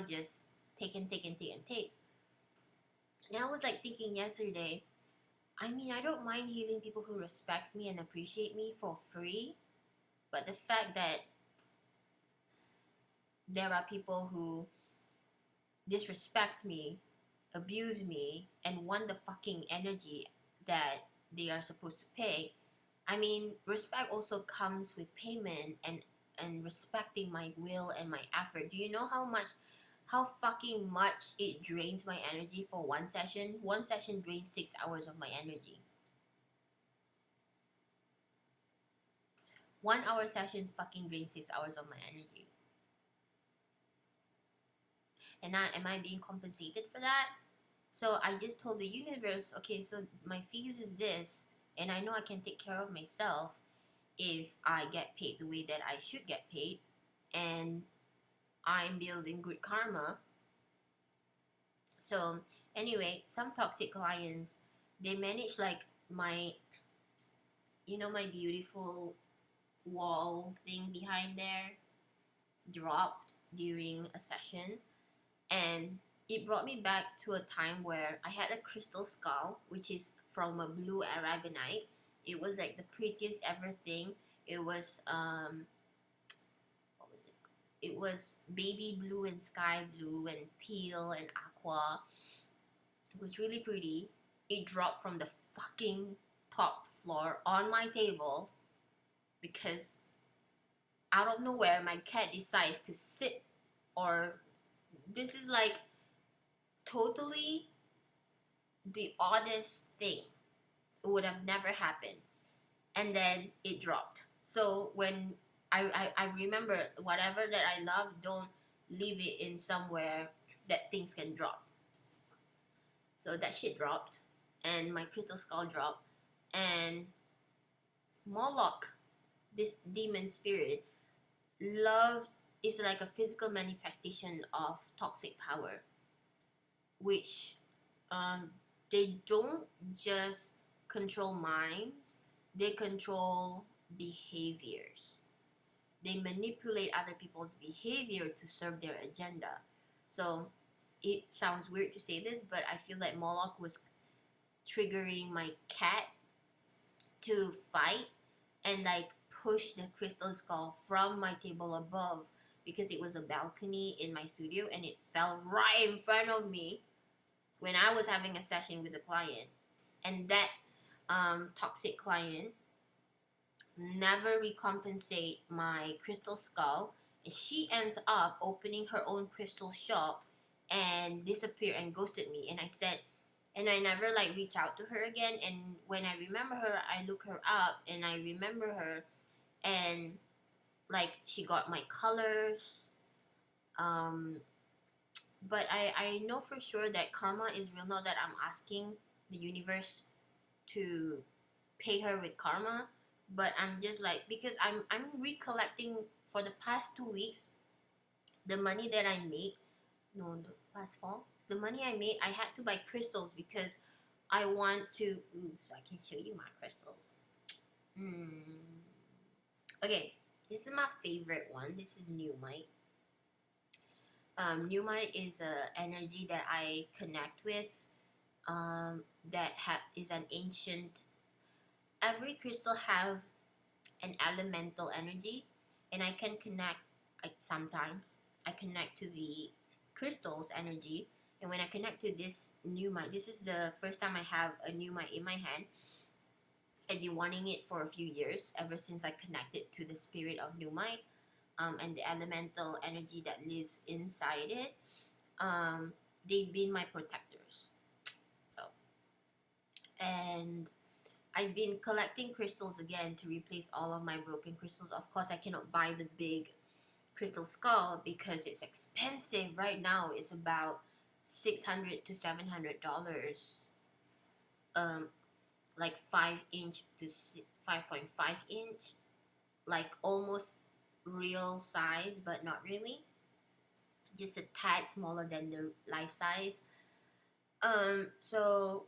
Speaker 1: just take and take and take and take. And I was like thinking yesterday, I mean, I don't mind healing people who respect me and appreciate me for free, but the fact that there are people who disrespect me, abuse me, and want the fucking energy that they are supposed to pay. I mean, respect also comes with payment and respecting my will and my effort. Do you know how fucking much it drains my energy for one session? One session drains 6 hours of my energy. 1 hour session fucking drains 6 hours of my energy. And now, am I being compensated for that? So I just told the universe, okay, so my fees is this, and I know I can take care of myself if I get paid the way that I should get paid, and I'm building good karma. So anyway, some toxic clients, they manage like my, my beautiful wall thing behind there dropped during a session, and it brought me back to a time where I had a crystal skull, which is from a blue aragonite. It was like the prettiest ever thing. It was what was it? It was baby blue and sky blue and teal and aqua. It was really pretty. It dropped from the fucking top floor on my table because out of nowhere my cat decides to sit, or this is like totally the oddest thing. It would have never happened. And then it dropped. So when I remember, whatever that I love, don't leave it in somewhere that things can drop. So that shit dropped, and my crystal skull dropped, and Moloch, this demon spirit, loved is like a physical manifestation of toxic power, which they don't just control minds, they control behaviors. They manipulate other people's behavior to serve their agenda. So it sounds weird to say this, but I feel like Moloch was triggering my cat to fight and like push the crystal skull from my table above, because it was a balcony in my studio, and it fell right in front of me when I was having a session with a client. And that toxic client never recompensate my crystal skull, and she ends up opening her own crystal shop and disappeared and ghosted me. And I never like reach out to her again. And when I remember her, I look her up and I remember her, and like she got my colors. But I know for sure that karma is real. Not that I'm asking the universe to pay her with karma, but I'm just like, because I'm recollecting for the past 2 weeks the money that I made. No, the past fall, the money I made, I had to buy crystals because I want to. So I can show you my crystals. Okay, this is my favorite one. This is Newmite. Newmite is a energy that I connect with. That is an ancient. Every crystal have an elemental energy, and I can connect. Sometimes I connect to the crystal's energy, and when I connect to this Newmite, this is the first time I have a Newmite in my hand. I've been wanting it for a few years, ever since I connected to the spirit of Newmite. and the elemental energy that lives inside it, they've been my protectors. So, and I've been collecting crystals again to replace all of my broken crystals. Of course, I cannot buy the big crystal skull because it's expensive. Right now it's about $600 to $700, like 5" to 5.5", like almost real size but not really, just a tad smaller than the life size. So,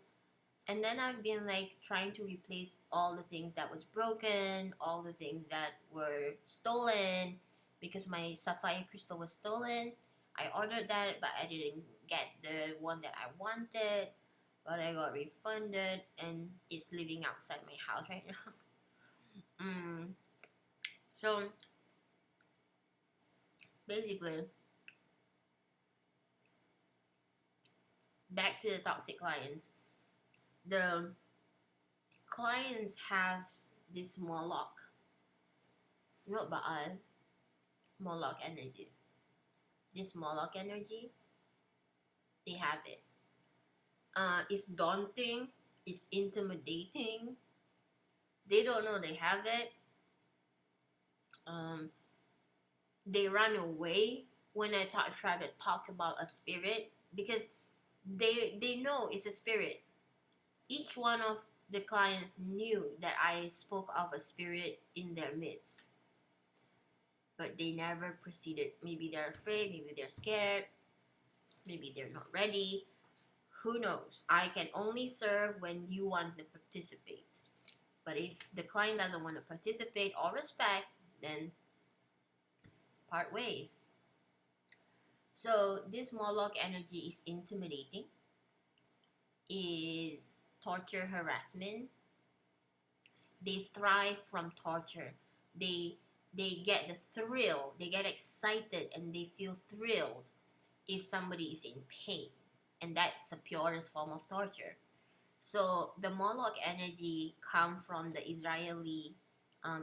Speaker 1: and then I've been like trying to replace all the things that was broken, all the things that were stolen, because my sapphire crystal was stolen. I ordered that, but I didn't get the one that I wanted, but I got refunded and it's living outside my house right now. So basically, back to the toxic clients. The clients have this Moloch, not Baal, Moloch energy. This Moloch energy, they have it. It's daunting, it's intimidating. They don't know they have it. They run away when I try to talk about a spirit, because they know it's a spirit. Each one of the clients knew that I spoke of a spirit in their midst, but they never proceeded. Maybe they're afraid, maybe they're scared, maybe they're not ready. Who knows? I can only serve when you want to participate. But if the client doesn't want to participate or respect, then part ways. So this Moloch energy is intimidating, is torture, harassment. They thrive from torture. They get the thrill, they get excited and they feel thrilled if somebody is in pain. And that's the purest form of torture. So the Moloch energy come from the Israeli,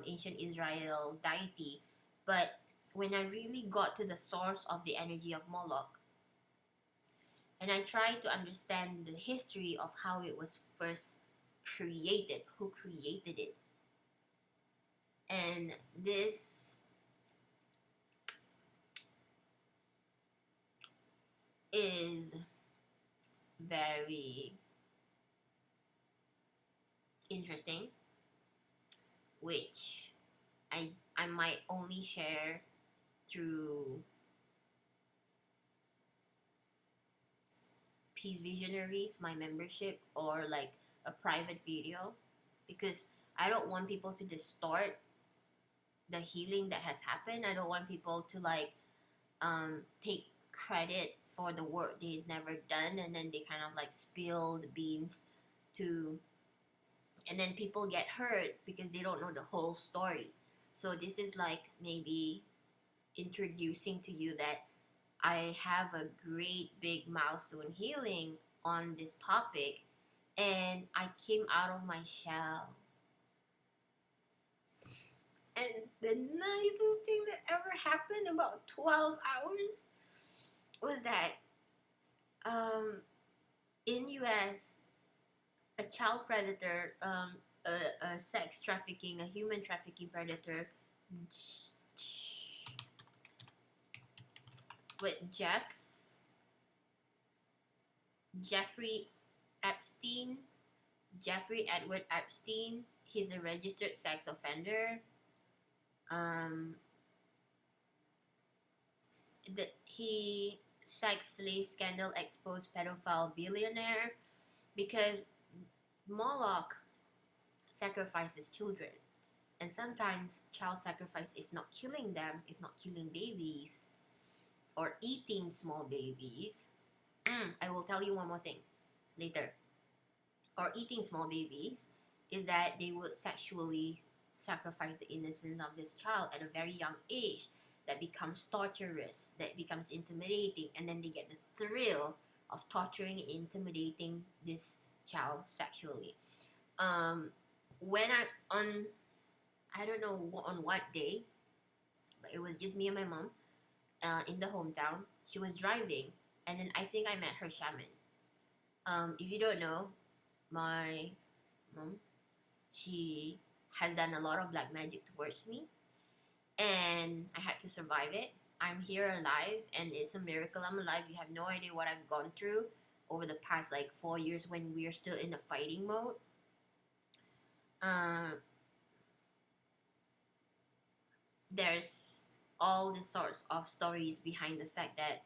Speaker 1: ancient Israel deity. But when I really got to the source of the energy of Moloch, and I tried to understand the history of how it was first created, who created it. And this is very interesting, which I might only share through Peace Visionaries, my membership, or like a private video, because I don't want people to distort the healing that has happened. I don't want people to like take credit for the work they've never done, and then they kind of like spill the beans to, and then people get hurt because they don't know the whole story. So this is like maybe introducing to you that I have a great big milestone healing on this topic, and I came out of my shell. And the nicest thing that ever happened about 12 hours was that in US, a child predator, a sex trafficking, a human trafficking predator, with Jeffrey Epstein, Jeffrey Edward Epstein. He's a registered sex offender. He sex slave scandal exposed pedophile billionaire, because Moloch sacrifices children, and sometimes child sacrifice, if not killing them, if not killing babies or eating small babies. I will tell you one more thing later. Or eating small babies is that they would sexually sacrifice the innocence of this child at a very young age. That becomes torturous, that becomes intimidating, and then they get the thrill of torturing and intimidating this child sexually. When I don't know on what day, It was just me and my mom in the hometown. She was driving, and then I think I met her shaman. If you don't know, my mom, she has done a lot of black magic towards me, and I had to survive it. I'm here alive, and it's a miracle I'm alive. You have no idea what I've gone through over the past like 4 years when we are still in the fighting mode. There's all these sorts of stories behind the fact that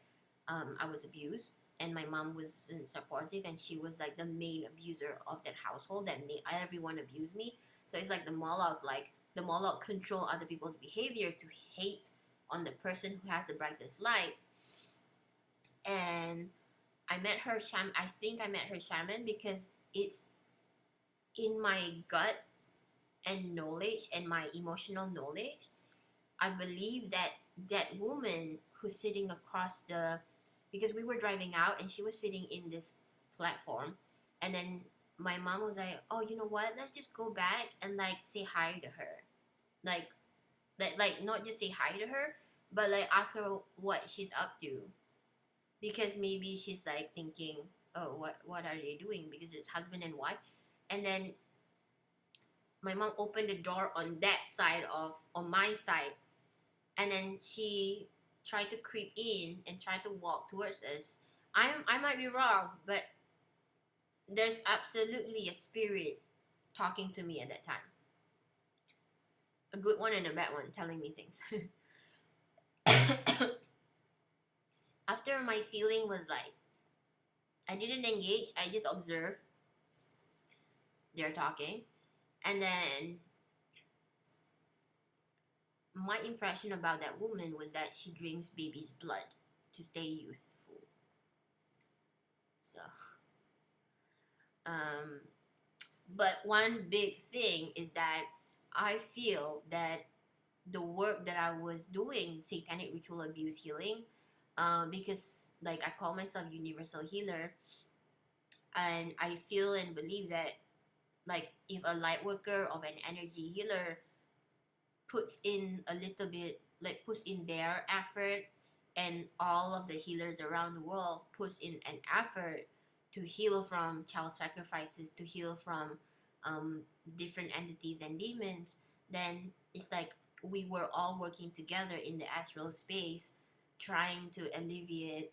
Speaker 1: I was abused, and my mom wasn't supportive, and she was like the main abuser of that household that made everyone abuse me. So it's like the Moloch control other people's behavior to hate on the person who has the brightest light. And I met her shaman. I think I met her shaman because it's in my gut and knowledge and my emotional knowledge. I believe that that woman who's sitting across the, because we were driving out and she was sitting in this platform, and then my mom was like, oh, you know what, let's just go back and like say hi to her, like not just say hi to her, but like ask her what she's up to, because maybe she's like thinking, oh, what are they doing, because it's husband and wife. And then my mom opened the door on that side of, on my side, and then she tried to creep in and try to walk towards us. I might be wrong, but there's absolutely a spirit talking to me at that time. A good one and a bad one telling me things. After my feeling was like, I didn't engage, I just observed. They're talking. And then my impression about that woman was that she drinks baby's blood to stay youthful. So, but one big thing is that I feel that the work that I was doing, satanic ritual abuse healing, because like I call myself universal healer, and I feel and believe that like if a light worker of an energy healer puts in a little bit, like puts in their effort, and all of the healers around the world puts in an effort to heal from child sacrifices, to heal from different entities and demons, then it's like we were all working together in the astral space trying to alleviate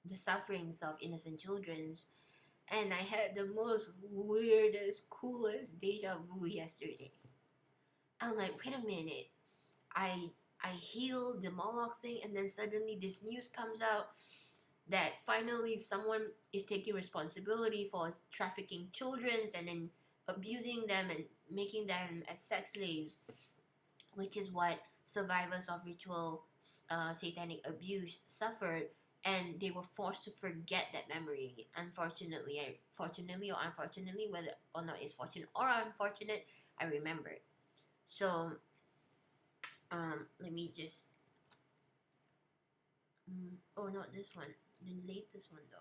Speaker 1: the sufferings of innocent children. And I had the most weirdest, coolest deja vu yesterday. I'm like, wait a minute, I healed the Moloch thing, and then suddenly this news comes out that finally someone is taking responsibility for trafficking children and then abusing them and making them as sex slaves, which is what survivors of ritual satanic abuse suffered, and they were forced to forget that memory. Fortunately or unfortunately, whether or not it's fortunate or unfortunate, I remembered. So let me just oh, not this one, the latest one though.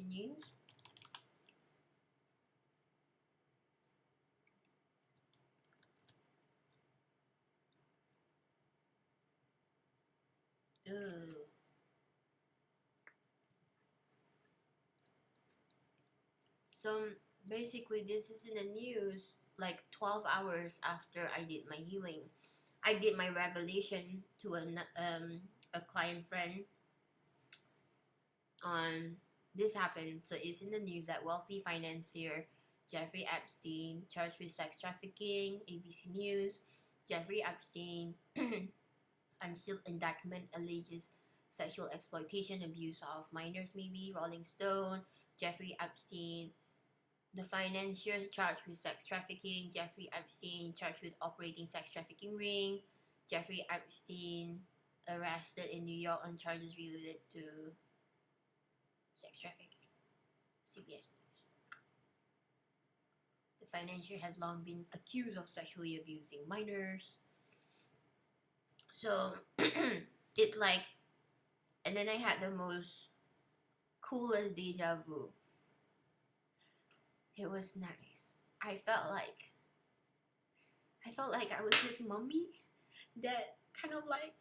Speaker 1: News. Ugh. So basically, this is in the news like 12 hours after I did my healing. I did my revelation to a client friend on this happened. So it's in the news that wealthy financier Jeffrey Epstein charged with sex trafficking. ABC News. Jeffrey Epstein unsealed indictment alleges sexual exploitation, abuse of minors. Maybe Rolling Stone. Jeffrey Epstein, the financier charged with sex trafficking. Jeffrey Epstein charged with operating sex trafficking ring. Jeffrey Epstein arrested in New York on charges related to sex trafficking. CBS News. The financier has long been accused of sexually abusing minors. So it's like, and then I had the most coolest deja vu. It was nice. I felt like I was this mummy that kind of like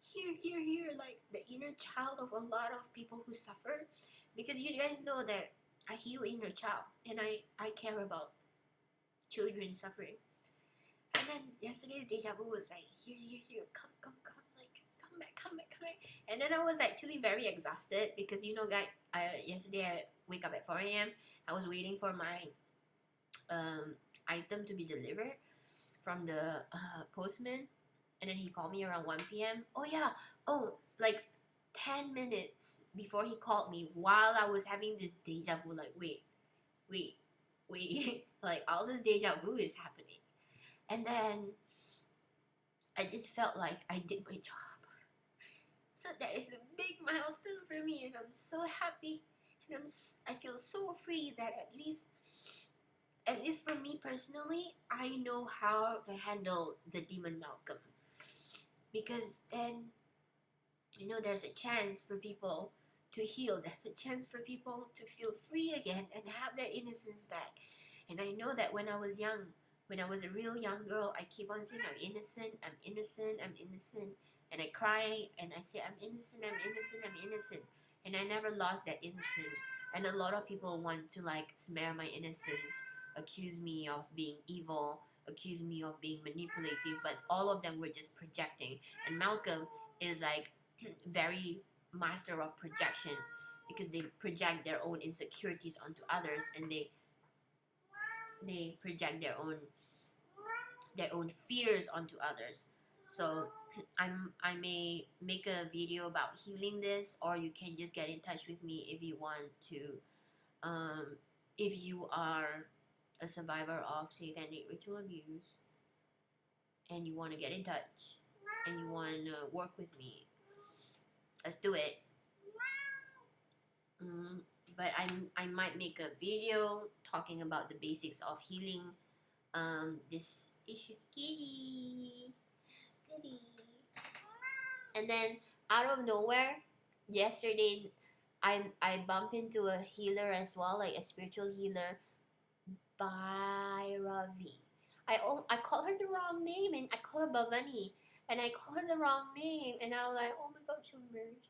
Speaker 1: here, like the inner child of a lot of people who suffer. Because you guys know that I heal inner child and I care about children suffering. And then yesterday's deja vu was like, here, come, like, come back. And then I was actually very exhausted because, you know, guys, yesterday I wake up at 4 a.m. I was waiting for my item to be delivered from the postman. And then he called me around 1 p.m. Oh, yeah. Oh, like 10 minutes before he called me while I was having this deja vu, like, wait. Like, all this deja vu is happening. And then I just felt like I did my job. So that is a big milestone for me, and I'm so happy, and I feel so free that at least for me personally, I know how to handle the demon Malcolm. Because then, you know, there's a chance for people to heal. There's a chance for people to feel free again and have their innocence back. And I know that when I was young, when I was a real young girl, I keep on saying, I'm innocent. And I cry and I say, I'm innocent. And I never lost that innocence. And a lot of people want to like smear my innocence, accuse me of being evil, accuse me of being manipulative, but all of them were just projecting. And Malcolm is like very master of projection because they project their own insecurities onto others, and they project their own fears onto others. So I may make a video about healing this, or you can just get in touch with me if you want to. If you are a survivor of satanic ritual abuse and you want to get in touch and you want to work with me, let's do it. But I might make a video talking about the basics of healing this issue. Kitty. And then out of nowhere, yesterday I bumped into a healer as well, like a spiritual healer, by Ravi. I call her the wrong name, and I call her Bhavani, and I call her the wrong name, and I was like, oh my god, so merged.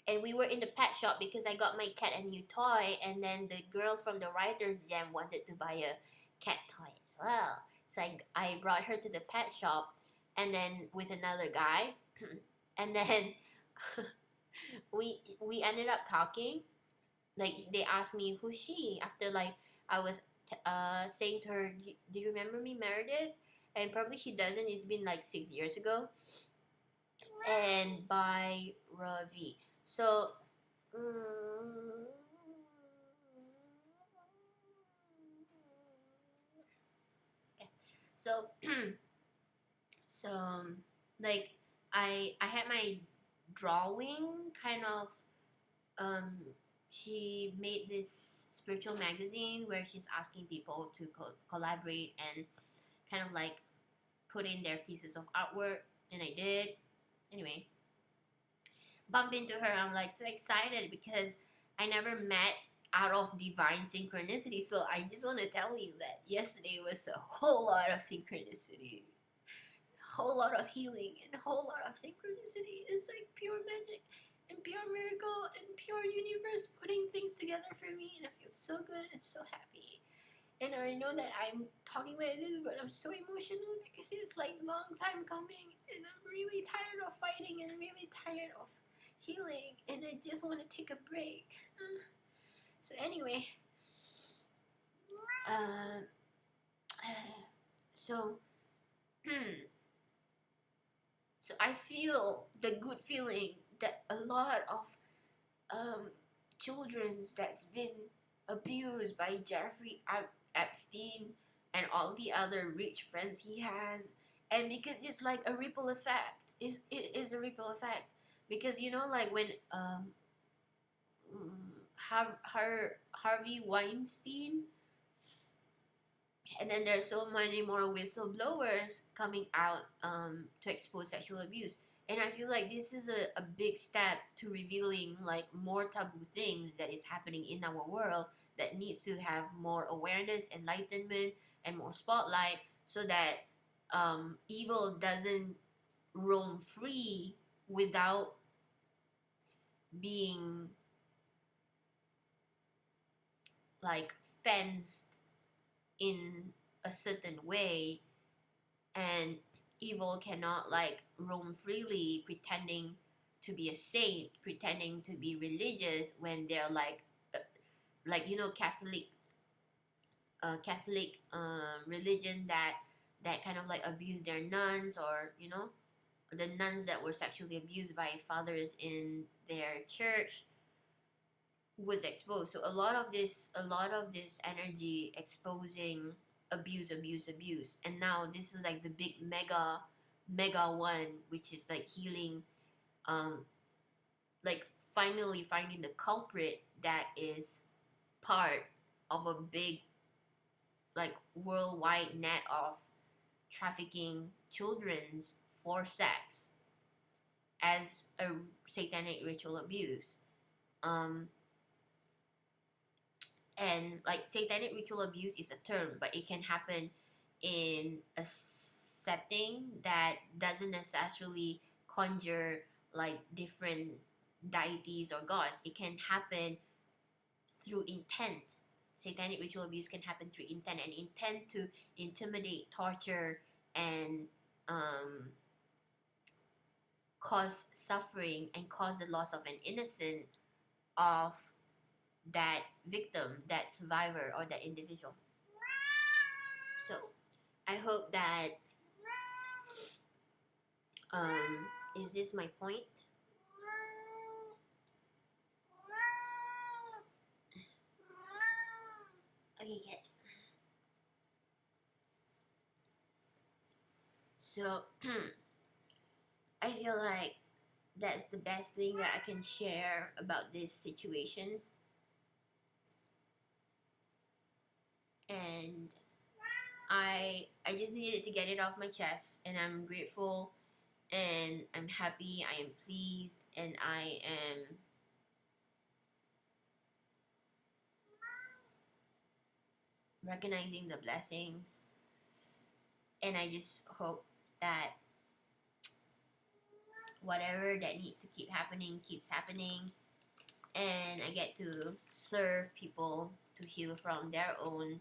Speaker 1: And we were in the pet shop because I got my cat a new toy, and then the girl from the writer's jam wanted to buy a cat toy as well. So I brought her to the pet shop, and then with another guy, and then we ended up talking. Like, they asked me who's she after like I was saying to her, do you remember me, Meredith? And probably she doesn't. It's been like 6 years ago. And by Ravi. So okay. So like I had my drawing kind of she made this spiritual magazine where she's asking people to collaborate and kind of like put in their pieces of artwork, and I did. Anyway, bump into her, I'm like so excited because I never met out of divine synchronicity. So I just want to tell you that yesterday was a whole lot of synchronicity, a whole lot of healing, and a whole lot of synchronicity. It's like pure magic and pure miracle and pure universe putting things together for me, and I feel so good and so happy. And I know that I'm talking like this, but I'm so emotional because it's like long time coming, and I'm really tired of fighting and really tired of healing, and I just want to take a break. So anyway, so I feel the good feeling that a lot of children's that's been abused by Jeffrey Epstein and all the other rich friends he has, and because it's like a ripple effect. It is a ripple effect because, you know, like when Harvey Weinstein, and then there's so many more whistleblowers coming out to expose sexual abuse. And I feel like this is a big step to revealing like more taboo things that is happening in our world that needs to have more awareness, enlightenment, and more spotlight, so that evil doesn't roam free without being like fenced in a certain way, and evil cannot like roam freely pretending to be a saint, pretending to be religious when they're like you know, Catholic religion that kind of like abuse their nuns, or you know, the nuns that were sexually abused by fathers in their church was exposed. So a lot of this energy exposing abuse, and now this is like the big mega one, which is like healing, um like finally finding the culprit that is part of a big like worldwide net of trafficking children's for sex as a satanic ritual abuse. um and like satanic ritual abuse is a term, but it can happen in a setting that doesn't necessarily conjure like different deities or gods. It can happen through intent. Satanic ritual abuse can happen through intent, and intent to intimidate, torture, and um, cause suffering and cause the loss of an innocent of that victim, that survivor, or that individual. So I hope that is this my point? Okay, cat. So I feel like that's the best thing that I can share about this situation. And I just needed to get it off my chest, and I'm grateful, and I'm happy, I am pleased, and I am recognizing the blessings. And I just hope that whatever that needs to keep happening keeps happening, and I get to serve people to heal from their own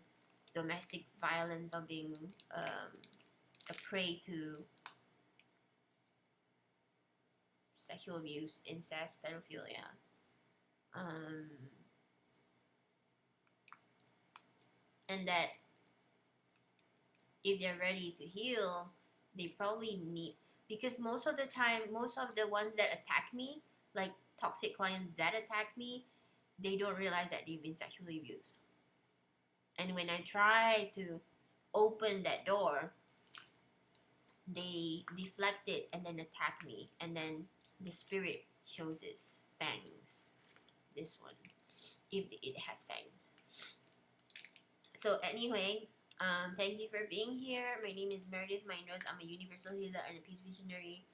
Speaker 1: domestic violence, or being a prey to sexual abuse, incest, pedophilia. And that if they're ready to heal, they probably need, because most of the time, most of the ones that attack me, like toxic clients that attack me, they don't realize that they've been sexually abused. And when I try to open that door, they deflect it and then attack me, and then the spirit shows its fangs. This one, if it has fangs. So anyway, thank you for being here. My name is Meredith Mindros. I'm a universal healer and a peace visionary.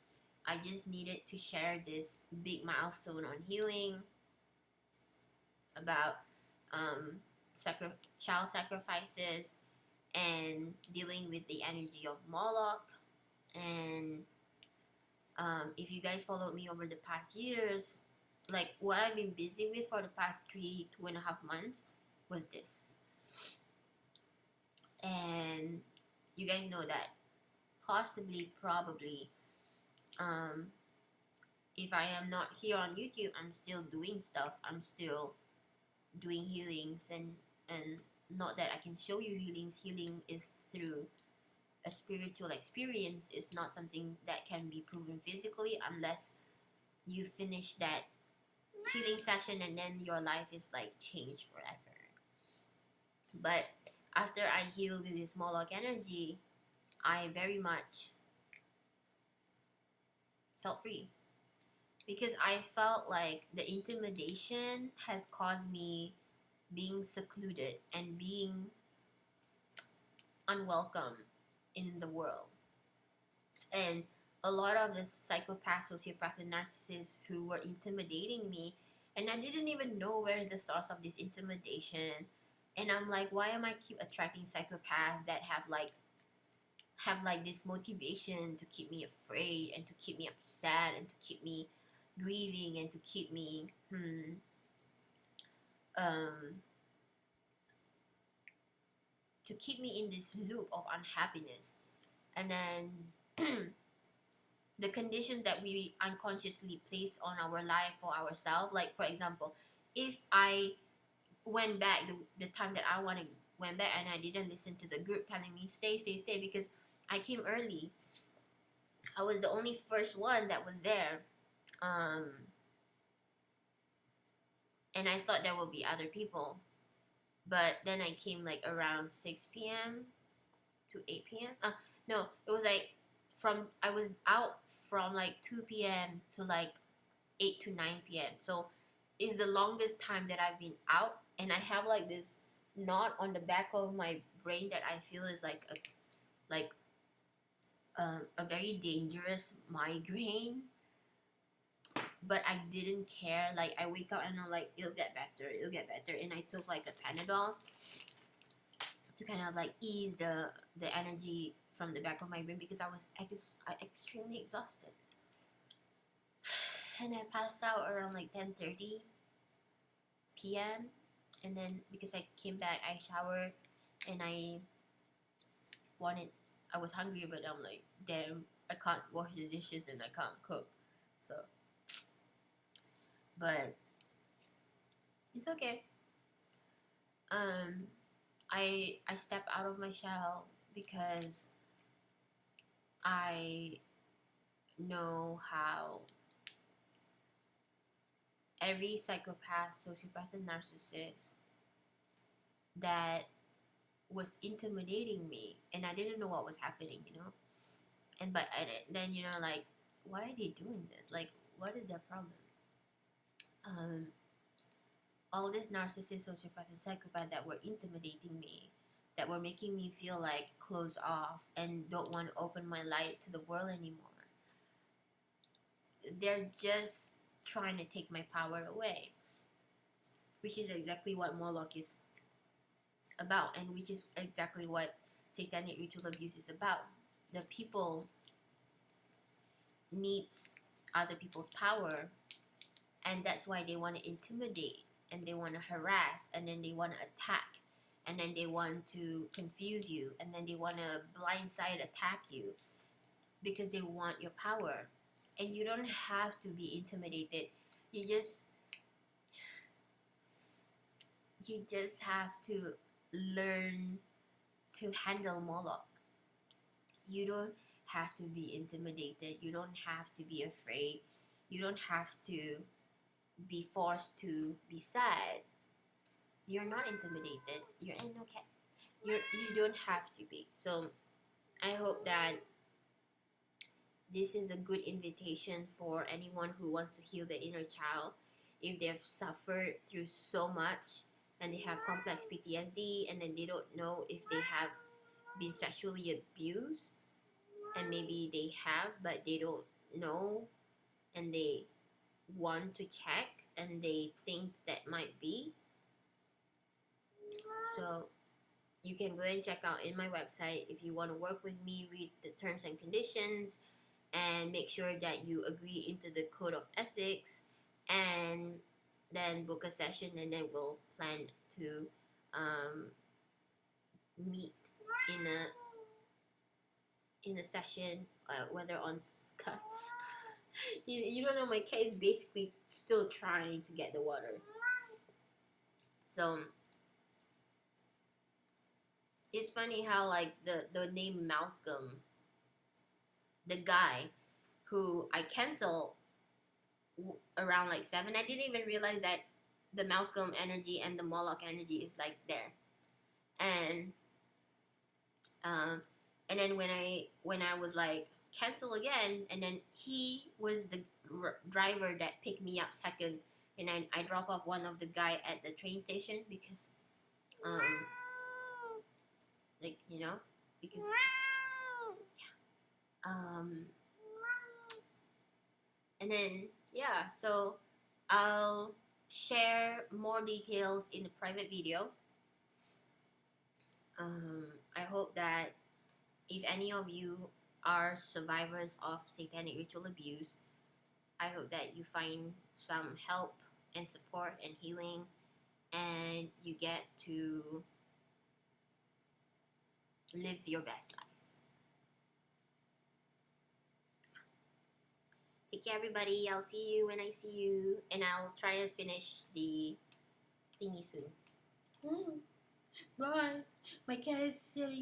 Speaker 1: I just needed to share this big milestone on healing about child sacrifices and dealing with the energy of Moloch. And if you guys followed me over the past years, like what I've been busy with for the past 2.5 months was this. And you guys know that possibly, probably, if I am not here on YouTube, I'm still doing stuff. I'm still doing healings, and not that I can show you healings. Healing is through a spiritual experience. It's not something that can be proven physically unless you finish that healing session and then your life is like changed forever. But after I healed with this Moloch energy, I very much felt free, because I felt like the intimidation has caused me being secluded and being unwelcome in the world. And a lot of the psychopaths, sociopaths, and narcissists who were intimidating me, and I didn't even know where is the source of this intimidation. And I'm like, why am I keep attracting psychopaths that have this motivation to keep me afraid and to keep me upset and to keep me grieving and to keep me um to keep me in this loop of unhappiness. And then the conditions that we unconsciously place on our life for ourselves, like for example, if I went back the time that I went back and I didn't listen to the group telling me stay because I came early. I was the only first one that was there. um and I thought there would be other people, but then I came like around 6 p.m. to 8 p.m. No, it was like I was out from like 2 p.m. to like 8 to 9 p.m. So it's the longest time that I've been out, and I have like this knot on the back of my brain that I feel is like a very dangerous migraine. But I didn't care. Like I wake up and I'm like, it'll get better, and I took like a Panadol to kind of like ease the energy from the back of my brain because I was extremely exhausted. And I passed out around like 10:30 p.m. And then because I came back, I showered, and I was hungry, but I'm like, damn, I can't wash the dishes and I can't cook. So, but it's okay. I step out of my shell because I know how every psychopath, sociopath, and narcissist that was intimidating me, and I didn't know what was happening, and then like, why are they doing this? Like, what is their problem? All these narcissists, sociopaths, and psychopaths that were intimidating me, that were making me feel like closed off and don't want to open my light to the world anymore. They're just trying to take my power away, which is exactly what Moloch is about, and which is exactly what satanic ritual abuse is about. The people needs other people's power, and that's why they want to intimidate, and they want to harass, and then they want to attack, and then they want to confuse you, and then they want to blindside attack you because they want your power. And you don't have to be intimidated. You just have to learn to handle Moloch. You don't have to be intimidated. You don't have to be afraid. You don't have to be forced to be sad. You're not intimidated. You're okay. You don't have to be. So I hope that this is a good invitation for anyone who wants to heal their inner child. If they've suffered through so much and they have complex PTSD, and then they don't know if they have been sexually abused, and maybe they have but they don't know, and they want to check and they think that might be. So you can go and check out in my website. If you want to work with me, read the terms and conditions and make sure that you agree into the code of ethics, and then book a session, and then we'll plan to meet in a session, whether on Skype. You don't know, my cat is basically still trying to get the water. So it's funny how like the name Malcolm, the guy who I canceled around like 7, I didn't even realize that the Malcolm energy and the Moloch energy is like there. And then when I was like cancel again, and then he was the driver that picked me up second, and I drop off one of the guy at the train station because like because And then, yeah, so I'll share more details in the private video. I hope that if any of you are survivors of satanic ritual abuse, I hope that you find some help and support and healing, and you get to live your best life. Take care, everybody. I'll see you when I see you, and I'll try and finish the thingy soon. Bye. My cat is sitting